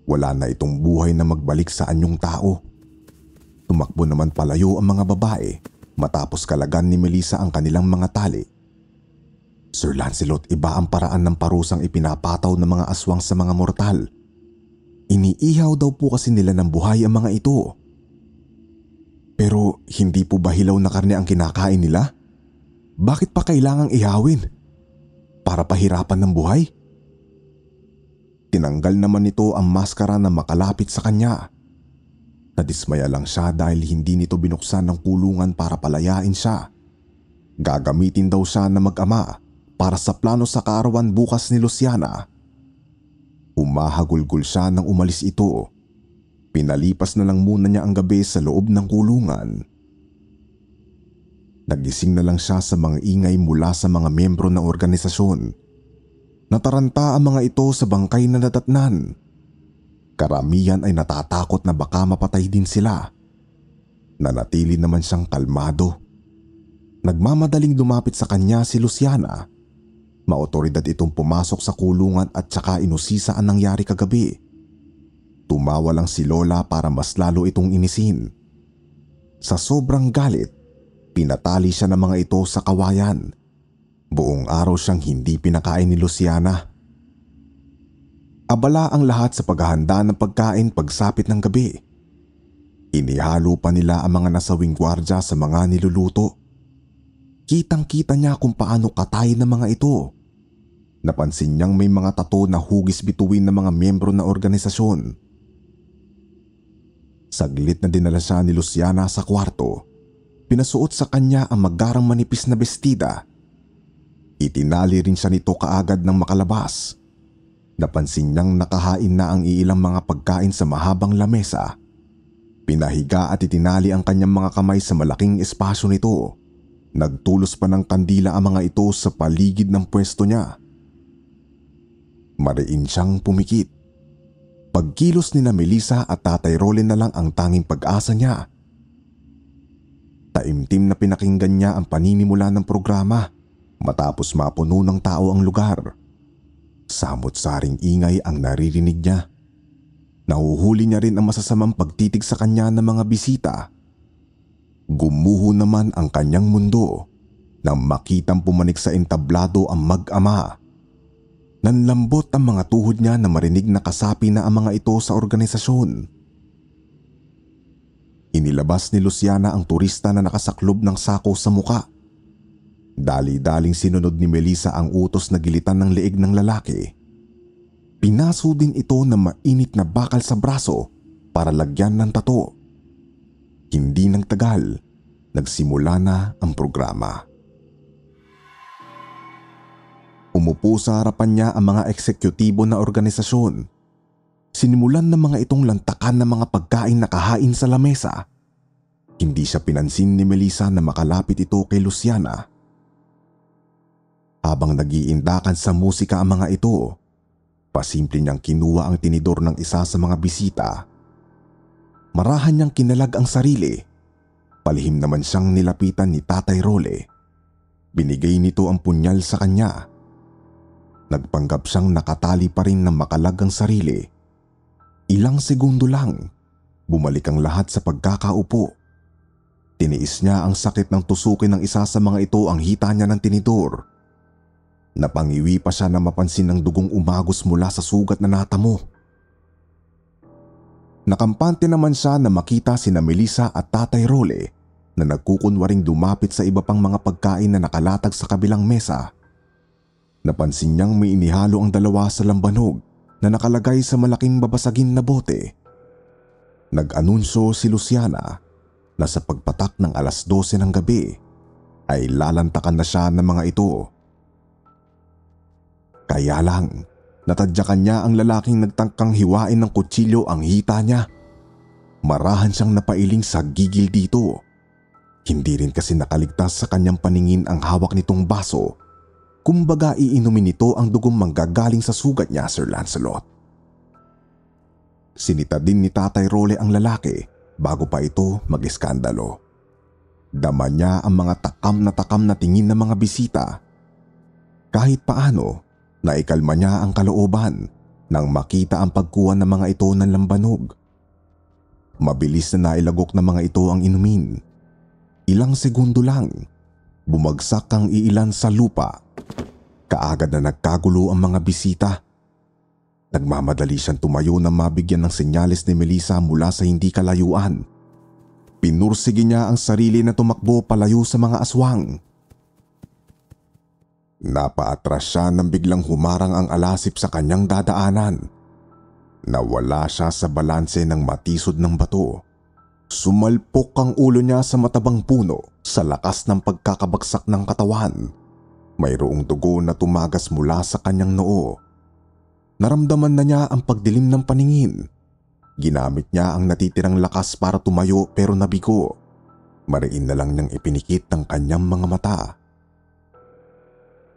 Wala na itong buhay na magbalik sa anyong tao. Tumakbo naman palayo ang mga babae matapos kalagan ni Melissa ang kanilang mga tali. Sir Lancelot, iba ang paraan ng parusang ipinapataw ng mga aswang sa mga mortal. Iniihaw daw po kasi nila ng buhay ang mga ito. Pero hindi po ba hilaw na karne ang kinakain nila? Bakit pa kailangang ihawin? Para pahirapan ng buhay? Tinanggal naman nito ang maskara na makalapit sa kanya. Nadismaya lang siya dahil hindi nito binuksan ng kulungan para palayain siya. Gagamitin daw siya na mag-ama para sa plano sa kaarawan bukas ni Luciana. Umahagulgol siya nang umalis ito. Pinalipas na lang muna niya ang gabi sa loob ng kulungan. Nagising na lang siya sa mga ingay mula sa mga miyembro ng organisasyon. Nataranta ang mga ito sa bangkay na nadatnan. Karamihan ay natatakot na baka mapatay din sila. Nanatili naman siyang kalmado. Nagmamadaling lumapit sa kanya si Luciana. Maotoridad itong pumasok sa kulungan at saka inusisa ang nangyari kagabi. Tumawa lang si Lola para mas lalo itong inisin. Sa sobrang galit, pinatali siya ng mga ito sa kawayan. Buong araw siyang hindi pinakain ni Luciana. Abala ang lahat sa paghahanda ng pagkain pagsapit ng gabi. Inihalo pa nila ang mga nasawing gwardya sa mga niluluto. Kitang-kita niya kung paano katayin ng mga ito. Napansin niyang may mga tato na hugis bituin ng mga miyembro ng organisasyon. Saglit na dinala siya ni Luciana sa kwarto. Pinasuot sa kanya ang magarang manipis na bestida. Itinali rin siya nito kaagad ng makalabas. Napansin niyang nakahain na ang iilang mga pagkain sa mahabang lamesa. Pinahiga at itinali ang kanyang mga kamay sa malaking espasyo nito. Nagtulos pa ng kandila ang mga ito sa paligid ng pwesto niya. Mariin siyang pumikit. Pagkilos ni na Melissa at Tatay Rolin na lang ang tanging pag-asa niya. Taimtim na pinakinggan niya ang paninimula ng programa matapos mapuno ng tao ang lugar. Samot-saring ingay ang naririnig niya. Nahuhuli niya rin ang masasamang pagtitig sa kanya ng mga bisita. Gumuho naman ang kanyang mundo nang makitang pumanik sa entablado ang mag-ama. Nanlambot ang mga tuhod niya na marinig na kasapi na ang mga ito sa organisasyon. Inilabas ni Luciana ang turista na nakasaklob ng sako sa muka. Dali-daling sinunod ni Melissa ang utos na gilitan ng leeg ng lalaki. Pinaso din ito ng mainit na bakal sa braso para lagyan ng tato. Hindi nang tagal, nagsimula na ang programa. Umupo sa harapan niya ang mga eksekutibo na organisasyon. Sinimulan ng mga itong lantakan ng mga pagkain na kahain sa lamesa. Hindi siya pinansin ni Melissa na makalapit ito kay Luciana. Habang nag-iindakan sa musika ang mga ito, Pasimple niyang kinuha ang tinidor ng isa sa mga bisita. Marahan niyang kinalag ang sarili. Palihim naman siyang nilapitan ni Tatay Role. Binigay nito ang punyal sa kanya. Nagpanggap siyang nakatali pa rin na makalag ang sarili. Ilang segundo lang, bumalik ang lahat sa pagkakaupo. Tiniis niya ang sakit ng tusukin ng isa sa mga ito ang hita niya ng tinidor. Napangiwi pa siya na mapansin ng dugong umagos mula sa sugat na natamo. Nakampante naman siya na makita sina Melissa at Tatay Role na nagkukunwaring dumapit sa iba pang mga pagkain na nakalatag sa kabilang mesa. Napansin niyang may inihalo ang dalawa sa lambanog na nakalagay sa malaking babasagin na bote. Nag-anunsyo si Luciana na sa pagpatak ng 12:00 ng gabi ay lalantakan na siya ng mga ito. Kaya lang, natadyakan niya ang lalaking nagtangkang hiwain ng kutsilyo ang hita niya. Marahan siyang napailing sa gigil dito. Hindi rin kasi nakaligtas sa kanyang paningin ang hawak nitong baso. Kumbaga iinumin nito ang dugong manggagaling sa sugat niya, Sir Lancelot. Sinita din ni Tatay Role ang lalaki bago pa ito mag-iskandalo. Dama niya ang mga takam na tingin ng mga bisita. Kahit paano, naikalma niya ang kalooban nang makita ang pagkuha ng mga ito ng lambanog. Mabilis na nailagok ng mga ito ang inumin. Ilang segundo lang, bumagsak ang iilan sa lupa. Kaagad na nagkagulo ang mga bisita. Nagmamadali siyang tumayo na mabigyan ng senyales ni Melissa mula sa hindi kalayuan. Pinursige niya ang sarili na tumakbo palayo sa mga aswang. Napaatras siya nang biglang humarang ang alasip sa kanyang dadaanan. Nawala siya sa balanse ng matisod ng bato. Sumalpok ang ulo niya sa matabang puno sa lakas ng pagkakabagsak ng katawan. Mayroong dugo na tumagas mula sa kanyang noo. Naramdaman na niya ang pagdilim ng paningin. Ginamit niya ang natitirang lakas para tumayo pero nabigo. Mariin na lang niyang ipinikit ang kanyang mga mata.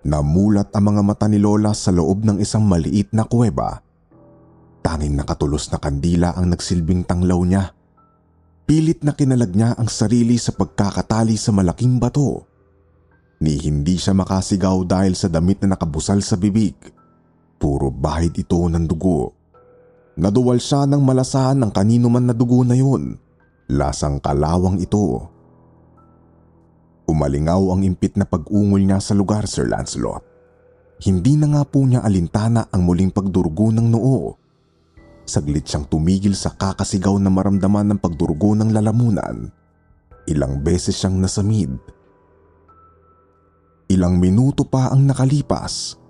Namulat ang mga mata ni Lola sa loob ng isang maliit na kuweba. Tanging nakatulos na kandila ang nagsilbing tanglaw niya. Pilit na kinalag niya ang sarili sa pagkakatali sa malaking bato. Ni hindi siya makasigaw dahil sa damit na nakabusal sa bibig. Puro bahid ito ng dugo. Naduwal siya ng malasahan ng kanino man na dugo na yun. Lasang kalawang ito. Umalingaw ang impit na pag-ungol niya sa lugar, Sir Lancelot. Hindi na nga po niya alintana ang muling pagdurugo ng noo. Saglit siyang tumigil sa kakasigaw na maramdaman ng pagdurugo ng lalamunan. Ilang beses siyang nasamid. Ilang minuto pa ang nakalipas.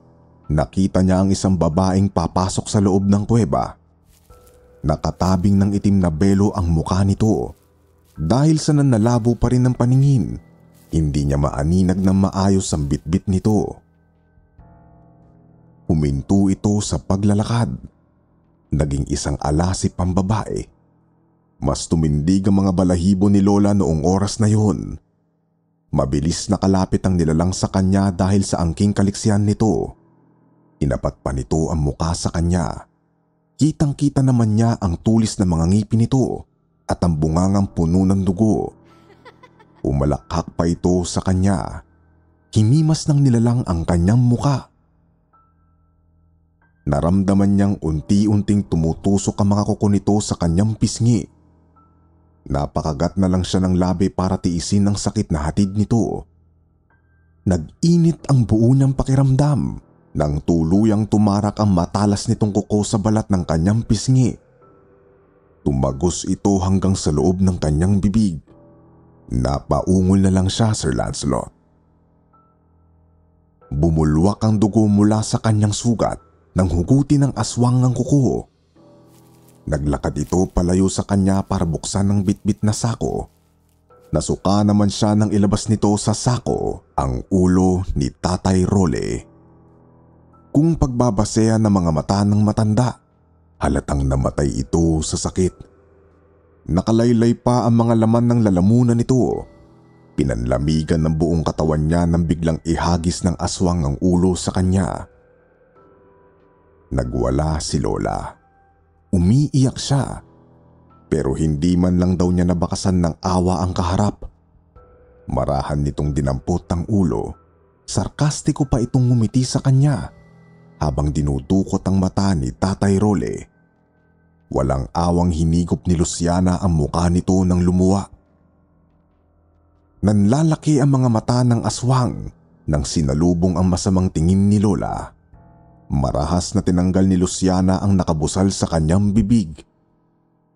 Nakita niya ang isang babaeng papasok sa loob ng kuweba. Nakatabing ng itim na belo ang mukha nito. Dahil sa nanlalabo pa rin ng paningin, hindi niya maaninag ng maayos ang bitbit nito. Huminto ito sa paglalakad. Naging isang alasip ang babae. Mas tumindig ang mga balahibo ni Lola noong oras na yun. Mabilis na kalapit ang nilalang sa kanya dahil sa angking kaliksiyan nito. Inapat pa nito ang muka sa kanya. Kitang-kita naman niya ang tulis na mga ngipin nito at ang bungangang puno ng dugo. Umalakhak pa ito sa kanya. Hinimas ng nilalang ang kanyang muka. Naramdaman niyang unti-unting tumutusok ang mga kuko nito sa kanyang pisngi. Napakagat na lang siya ng labi para tiisin ang sakit na hatid nito. Nag-init ang buo niyang pakiramdam nang tuluyang tumarak ang matalas nitong kuko sa balat ng kanyang pisngi. Tumagos ito hanggang sa loob ng kanyang bibig. Napaungol na lang siya, Sir Lancelot. Bumulwak ang dugo mula sa kanyang sugat nang hugutin ng aswang ang kuko. Naglakad ito palayo sa kanya para buksan ang bitbit na sako. Nasuka naman siya nang ilabas nito sa sako ang ulo ni Tatay Role. Kung pagbabasehan ng mga mata ng matanda, halatang namatay ito sa sakit. Nakalaylay pa ang mga laman ng lalamunan nito. Pinanlamigan ng buong katawan niya nang biglang ihagis ng aswang ang ulo sa kanya. Nagwala si Lola. Umiiyak siya, pero hindi man lang daw niya nabakasan ng awa ang kaharap. Marahan nitong dinampot ang ulo, sarkastiko pa itong ngumiti sa kanya habang dinudukot ang mata ni Tatay Role. Walang awang hinigop ni Luciana ang mukha nito nang lumuwa. Nanlalaki ang mga mata ng aswang nang sinalubong ang masamang tingin ni Lola. Marahas na tinanggal ni Luciana ang nakabusal sa kanyang bibig.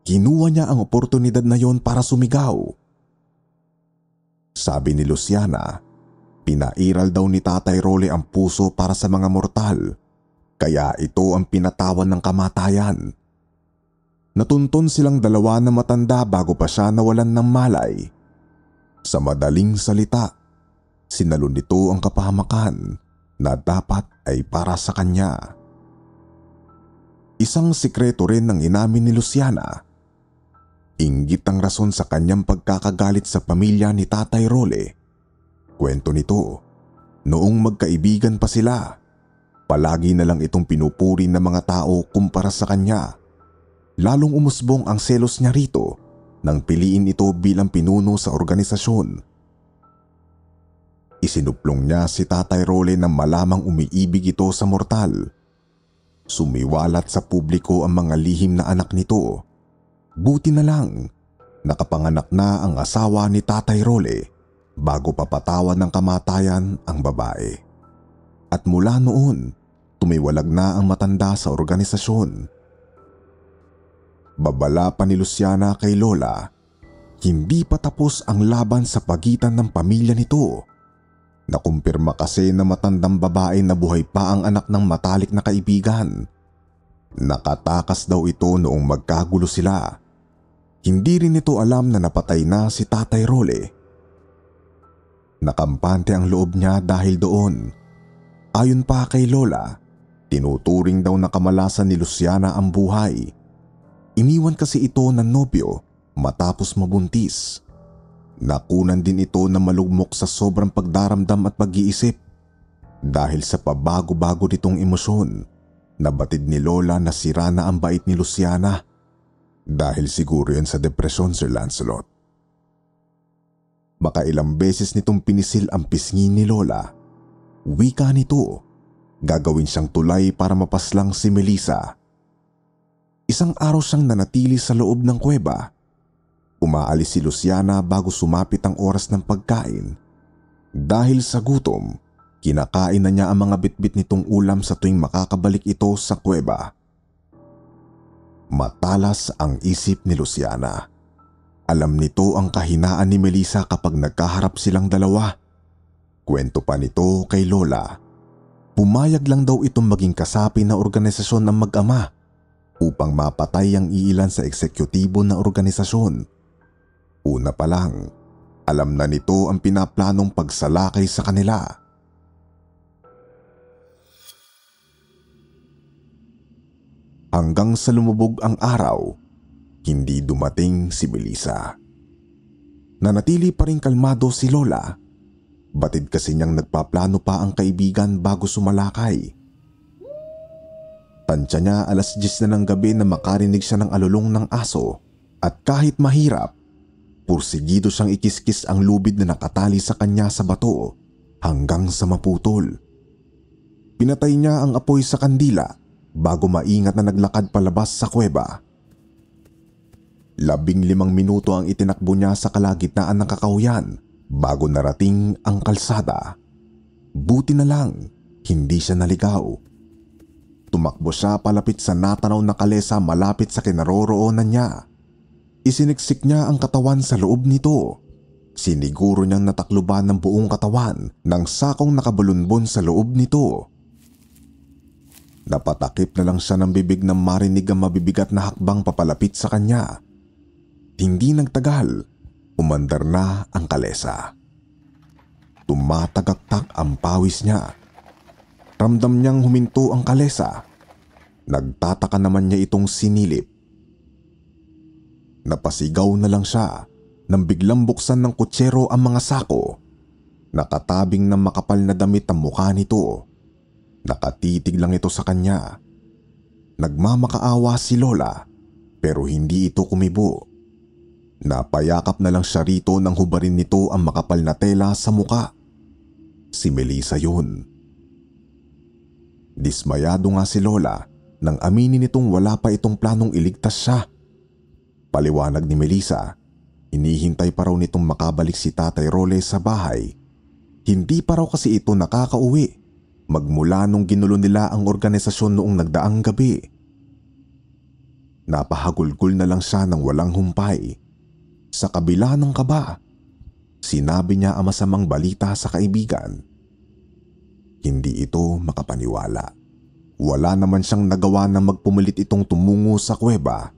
Kinuha niya ang oportunidad na yon para sumigaw. Sabi ni Luciana, pinairal daw ni Tatay Role ang puso para sa mga mortal, kaya ito ang pinatawan ng kamatayan. Natuntun silang dalawa na matanda bago pa siya nawalan ng malay. Sa madaling salita, sinalun nito ang kapahamakan na dapat ay para sa kanya. Isang sikreto rin ang inamin ni Luciana. Inggit ang rason sa kanyang pagkakagalit sa pamilya ni Tatay Role. Kwento nito, noong magkaibigan pa sila, palagi na lang itong pinupuri ng mga tao kumpara sa kanya. Lalong umusbong ang selos niya rito nang piliin ito bilang pinuno sa organisasyon. Isinuplong niya si Tatay Role nang malamang umiibig ito sa mortal. Sumiwalat sa publiko ang mga lihim na anak nito. Buti na lang, nakapanganak na ang asawa ni Tatay Role bago papatawan ng kamatayan ang babae. At mula noon, tumiwalag na ang matanda sa organisasyon. Babala pa ni Luciana kay Lola, hindi pa tapos ang laban sa pagitan ng pamilya nito. Nakumpirma kasi na matandang babae na buhay pa ang anak ng matalik na kaibigan. Nakatakas daw ito noong magkagulo sila. Hindi rin ito alam na napatay na si Tatay Role. Nakampante ang loob niya dahil doon. Ayon pa kay Lola, tinuturing daw na kamalasan ni Luciana ang buhay. Iniwan kasi ito ng nobyo matapos mabuntis. Nakunan din ito na malugmok sa sobrang pagdaramdam at pag-iisip. Dahil sa pabago-bago nitong emosyon, nabatid ni Lola na sira na ang bait ni Luciana. Dahil siguro yan sa depresyon, Sir Lancelot. Makailang beses nitong pinisil ang pisngi ni Lola. Wika nito, gagawin siyang tulay para mapaslang si Melissa. Isang araw siyang nanatili sa loob ng kuweba. Umaalis si Luciana bago sumapit ang oras ng pagkain. Dahil sa gutom, kinakain na niya ang mga bitbit nitong ulam sa tuwing makakabalik ito sa kuweba. Matalas ang isip ni Luciana. Alam nito ang kahinaan ni Melissa kapag nagkaharap silang dalawa. Kwento pa nito kay Lola. Pumayag lang daw itong maging kasapi na organisasyon ng mag-ama upang mapatay ang iilan sa eksekyutibo na organisasyon. Una pa lang, alam na nito ang pinaplanong pagsalakay sa kanila. Hanggang sa lumubog ang araw, hindi dumating si Melissa. Nanatili pa rin kalmado si Lola. Batid kasi niyang nagpaplano pa ang kaibigan bago sumalakay. Tansya niya 10:00 na ng gabi na makarinig siya ng alulong ng aso at kahit mahirap, pursigido siyang ikiskis ang lubid na nakatali sa kanya sa bato hanggang sa maputol. Pinatay niya ang apoy sa kandila bago maingat na naglakad palabas sa kuweba. 15 minuto ang itinakbo niya sa kalagitnaan ng kakahuyan bago narating ang kalsada. Buti na lang, hindi siya naligaw. Tumakbo siya palapit sa natanaw na kalesa malapit sa kinaroroonan niya. Isiniksik niya ang katawan sa loob nito. Siniguro niyang natakluban ng buong katawan ng sakong nakabulunbon sa loob nito. Napatakip na lang siya ng bibig nang marinig ang mabibigat na hakbang papalapit sa kanya. Hindi nagtagal, umandar na ang kalesa. Tumatagaktak ang pawis niya. Ramdam niyang huminto ang kalesa. Nagtataka naman niya itong sinilip. Napasigaw na lang siya nang biglang buksan ng kutsero ang mga sako. Nakatabing ng makapal na damit ang mukha nito. Nakatitig lang ito sa kanya. Nagmamakaawa si Lola pero hindi ito kumibo. Napayakap na lang siya rito nang hubarin nito ang makapal na tela sa muka. Si Melissa yun. Dismayado nga si Lola nang aminin nitong wala pa itong planong iligtas siya. Paliwanag ni Melissa, hinihintay pa raw nitong makabalik si Tatay Role sa bahay. Hindi pa raw kasi ito nakakauwi magmula nung ginulo nila ang organisasyon noong nagdaang gabi. Napahagulgol na lang siya ng walang humpay. Sa kabila ng kaba, sinabi niya ang masamang balita sa kaibigan. Hindi ito makapaniwala. Wala naman siyang nagawa na magpumilit itong tumungo sa kuweba.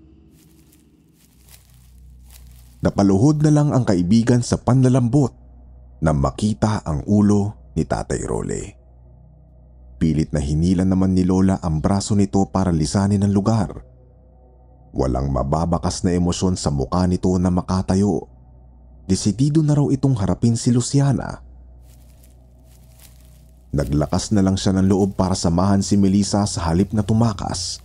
Napaluhod na lang ang kaibigan sa panlalambot na makita ang ulo ni Tatay Role. Pilit na hinila naman ni Lola ang braso nito para lisanin ang lugar. Walang mababakas na emosyon sa mukha nito na makatayo. Desidido na raw itong harapin si Luciana. Naglakas na lang siya ng loob para samahan si Melissa sa halip na tumakas.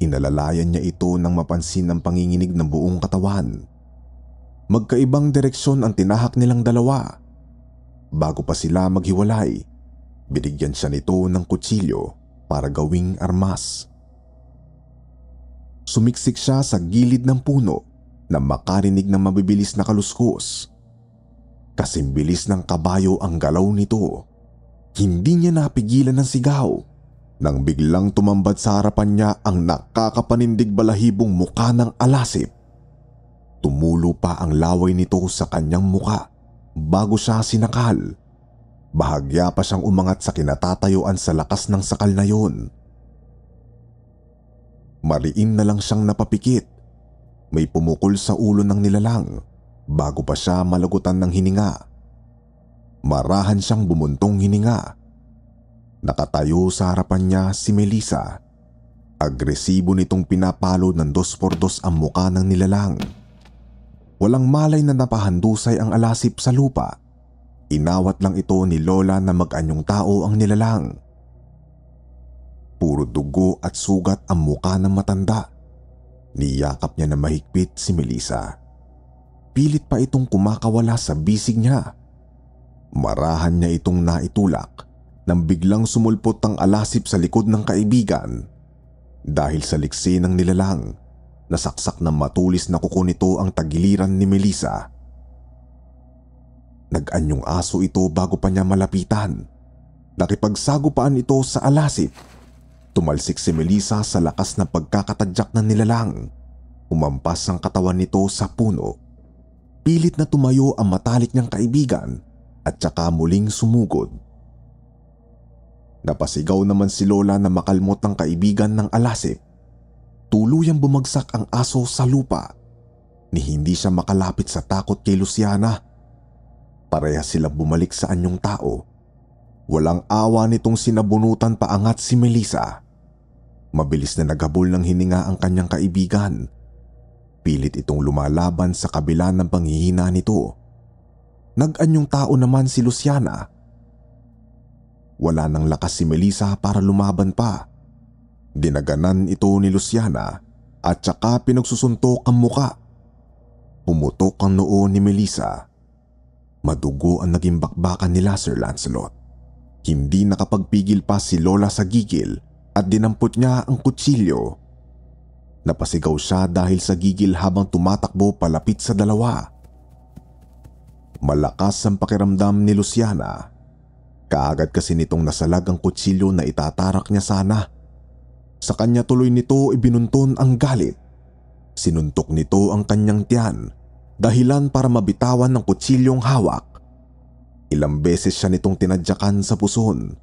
Inalalayan niya ito nang mapansin ang panginginig ng buong katawan. Magkaibang direksyon ang tinahak nilang dalawa. Bago pa sila maghiwalay, binigyan siya nito ng kutsilyo para gawing armas. Sumiksik siya sa gilid ng puno na makarinig ng mabibilis na kaluskos. Kasing bilis ng kabayo ang galaw nito. Hindi niya napigilan ng sigaw nang biglang tumambad sa harapan niya ang nakakapanindig balahibong muka ng alasip. Tumulo pa ang laway nito sa kanyang muka bago siya sinakal. Bahagya pa siyang umangat sa kinatatayuan sa lakas ng sakal na yon. Mariin na lang siyang napapikit. May pumukol sa ulo ng nilalang bago pa siya malagutan ng hininga. Marahan siyang bumuntong hininga. Nakatayo sa harapan niya si Melissa. Agresibo nitong pinapalo ng 2x2 ang muka ng nilalang. Walang malay na napahandusay ang alasip sa lupa. Inawat lang ito ni Lola na mag-anyong tao ang nilalang. Puro dugo at sugat ang muka ng matanda. Niyakap niya na mahigpit si Melissa. Pilit pa itong kumakawala sa bisig niya. Marahan niya itong naitulak nang biglang sumulpot ang alasip sa likod ng kaibigan. Dahil sa liksi ng nilalang, nasaksak ng matulis na kuko nito ang tagiliran ni Melissa. Nag-anyong aso ito bago pa niya malapitan. Nakipagsagupaan ito sa alasip. Tumalsik si Melissa sa lakas ng pagkakatadyak ng nilalang. Umampas ang katawan nito sa puno. Pilit na tumayo ang matalik niyang kaibigan at saka muling sumugod. Napasigaw naman si Lola na makalmot ang kaibigan ng alasip. Tuluyang bumagsak ang aso sa lupa. Ni hindi siya makalapit sa takot kay Luciana. Parehas silang bumalik sa anyong tao. Walang awa nitong sinabunutan paangat si Melissa. Mabilis na naghabol ng hininga ang kanyang kaibigan. Pilit itong lumalaban sa kabila ng panghihina nito. Nag-anyong tao naman si Luciana. Wala nang lakas si Melissa para lumaban pa. Dinaganan ito ni Luciana at saka pinagsusuntok ang muka. Pumutok ang noo ni Melissa. Madugo ang naging bakbakan nila, Sir Lancelot. Hindi nakapagpigil pa si Lola sa gigil at dinampot niya ang kutsilyo. Napasigaw siya dahil sa gigil habang tumatakbo palapit sa dalawa. Malakas ang pakiramdam ni Luciana. Kaagad kasi nitong nasalag ang kutsilyo na itatarak niya sana. Sa kanya tuloy nito ibinunton ang galit. Sinuntok nito ang kanyang tiyan, dahilan para mabitawan ng kutsilyong hawak. Ilang beses siya nitong tinadyakan sa puson.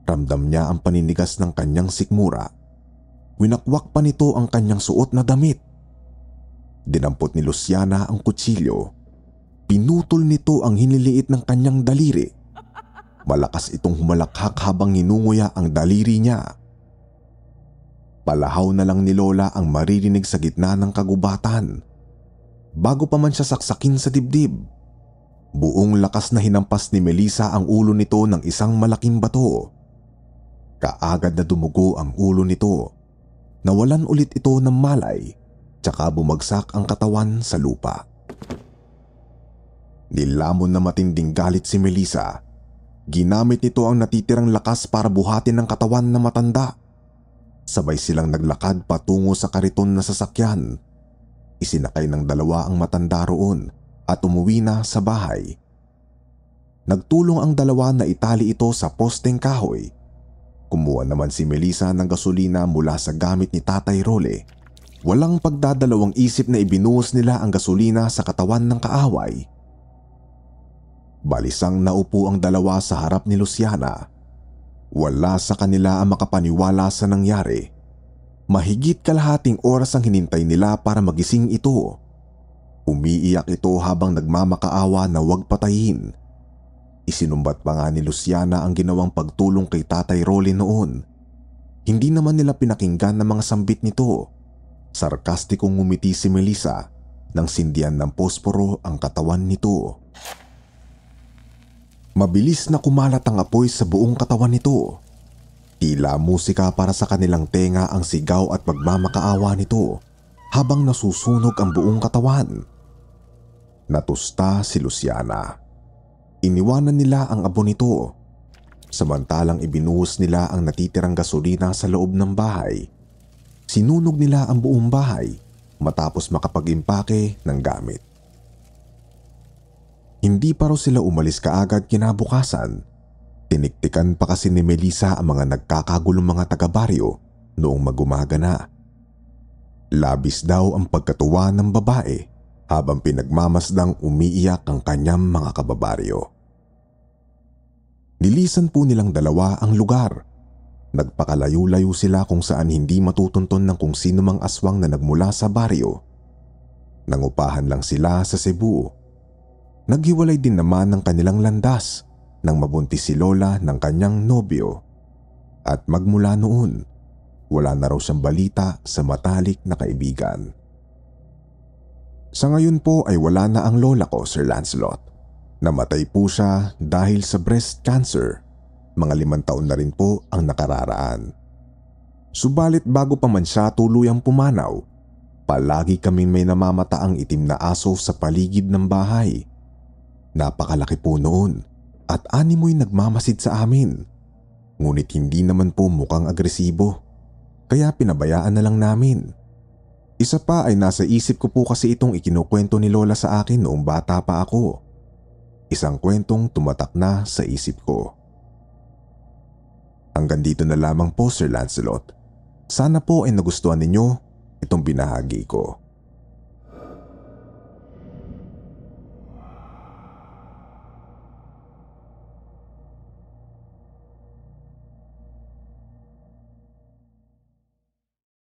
Ramdam niya ang paninigas ng kanyang sikmura. Winakwak pa nito ang kanyang suot na damit. Dinampot ni Luciana ang kutsilyo. Pinutol nito ang hiniliit ng kanyang daliri. Malakas itong humalakhak habang ninunguya ang daliri niya. Palahaw na lang ni Lola ang maririnig sa gitna ng kagubatan. Bago pa man siya saksakin sa dibdib, buong lakas na hinampas ni Melissa ang ulo nito ng isang malaking bato. Kaagad na dumugo ang ulo nito. nawalan ulit ito ng malay tsaka bumagsak ang katawan sa lupa. Nilamon na matinding galit si Melissa. Ginamit nito ang natitirang lakas para buhatin ang katawan na matanda. Sabay silang naglakad patungo sa kariton na sasakyan. Isinakay ng dalawa ang matanda roon at umuwi na sa bahay. Nagtulong ang dalawa na itali ito sa posteng kahoy. Kumuha naman si Melissa ng gasolina mula sa gamit ni Tatay Rolly. Walang pagdadalawang isip na ibinuhos nila ang gasolina sa katawan ng kaaway. Balisang naupo ang dalawa sa harap ni Luciana. Wala sa kanila ang makapaniwala sa nangyari. Mahigit kalahating oras ang hinintay nila para magising ito. Umiiyak ito habang nagmamakaawa na huwag patayin. Isinumbat pa nga ni Luciana ang ginawang pagtulong kay Tatay Rolly noon. Hindi naman nila pinakinggan ng mga sambit nito. Sarkastikong ngumiti si Melissa nang sindihan ng posporo ang katawan nito. Mabilis na kumalat ang apoy sa buong katawan nito. Tila musika para sa kanilang tenga ang sigaw at pagmamakaawa nito habang nasusunog ang buong katawan. Natusta si Luciana. Iniwanan nila ang abo nito, samantalang ibinuhos nila ang natitirang gasolina sa loob ng bahay. Sinunog nila ang buong bahay matapos makapag-impake ng gamit. Hindi pa raw sila umalis kaagad kinabukasan. Tiniktikan pa kasi ni Melissa ang mga nagkakagulong mga taga-baryo noong mag-umaga na. Labis daw ang pagkatuwa ng babae habang pinagmamasdang umiiyak ang kanyang mga kababaryo. Nilisan po nilang dalawa ang lugar. Nagpakalayo-layo sila kung saan hindi matutunton ng kung sino mang aswang na nagmula sa baryo. Nangupahan lang sila sa Cebu. Naghiwalay din naman ng kanilang landas nang mabuntis si Lola ng kanyang nobyo. At magmula noon, wala na raw siyang balita sa matalik na kaibigan. Sa ngayon po ay wala na ang lola ko, Sir Lancelot. Namatay po siya dahil sa breast cancer. Mga 5 taon na rin po ang nakararaan. Subalit bago pa man siya tuluyang pumanaw, palagi kaming may namamataang itim na aso sa paligid ng bahay. Napakalaki po noon at animoy nagmamasid sa amin. Ngunit hindi naman po mukhang agresibo, kaya pinabayaan na lang namin. Isa pa ay nasa isip ko po kasi itong ikinukwento ni Lola sa akin noong bata pa ako. Isang kwentong tumatak na sa isip ko. Hanggang dito na lamang po, Sir Lancelot. Sana po ay nagustuhan ninyo itong binahagi ko.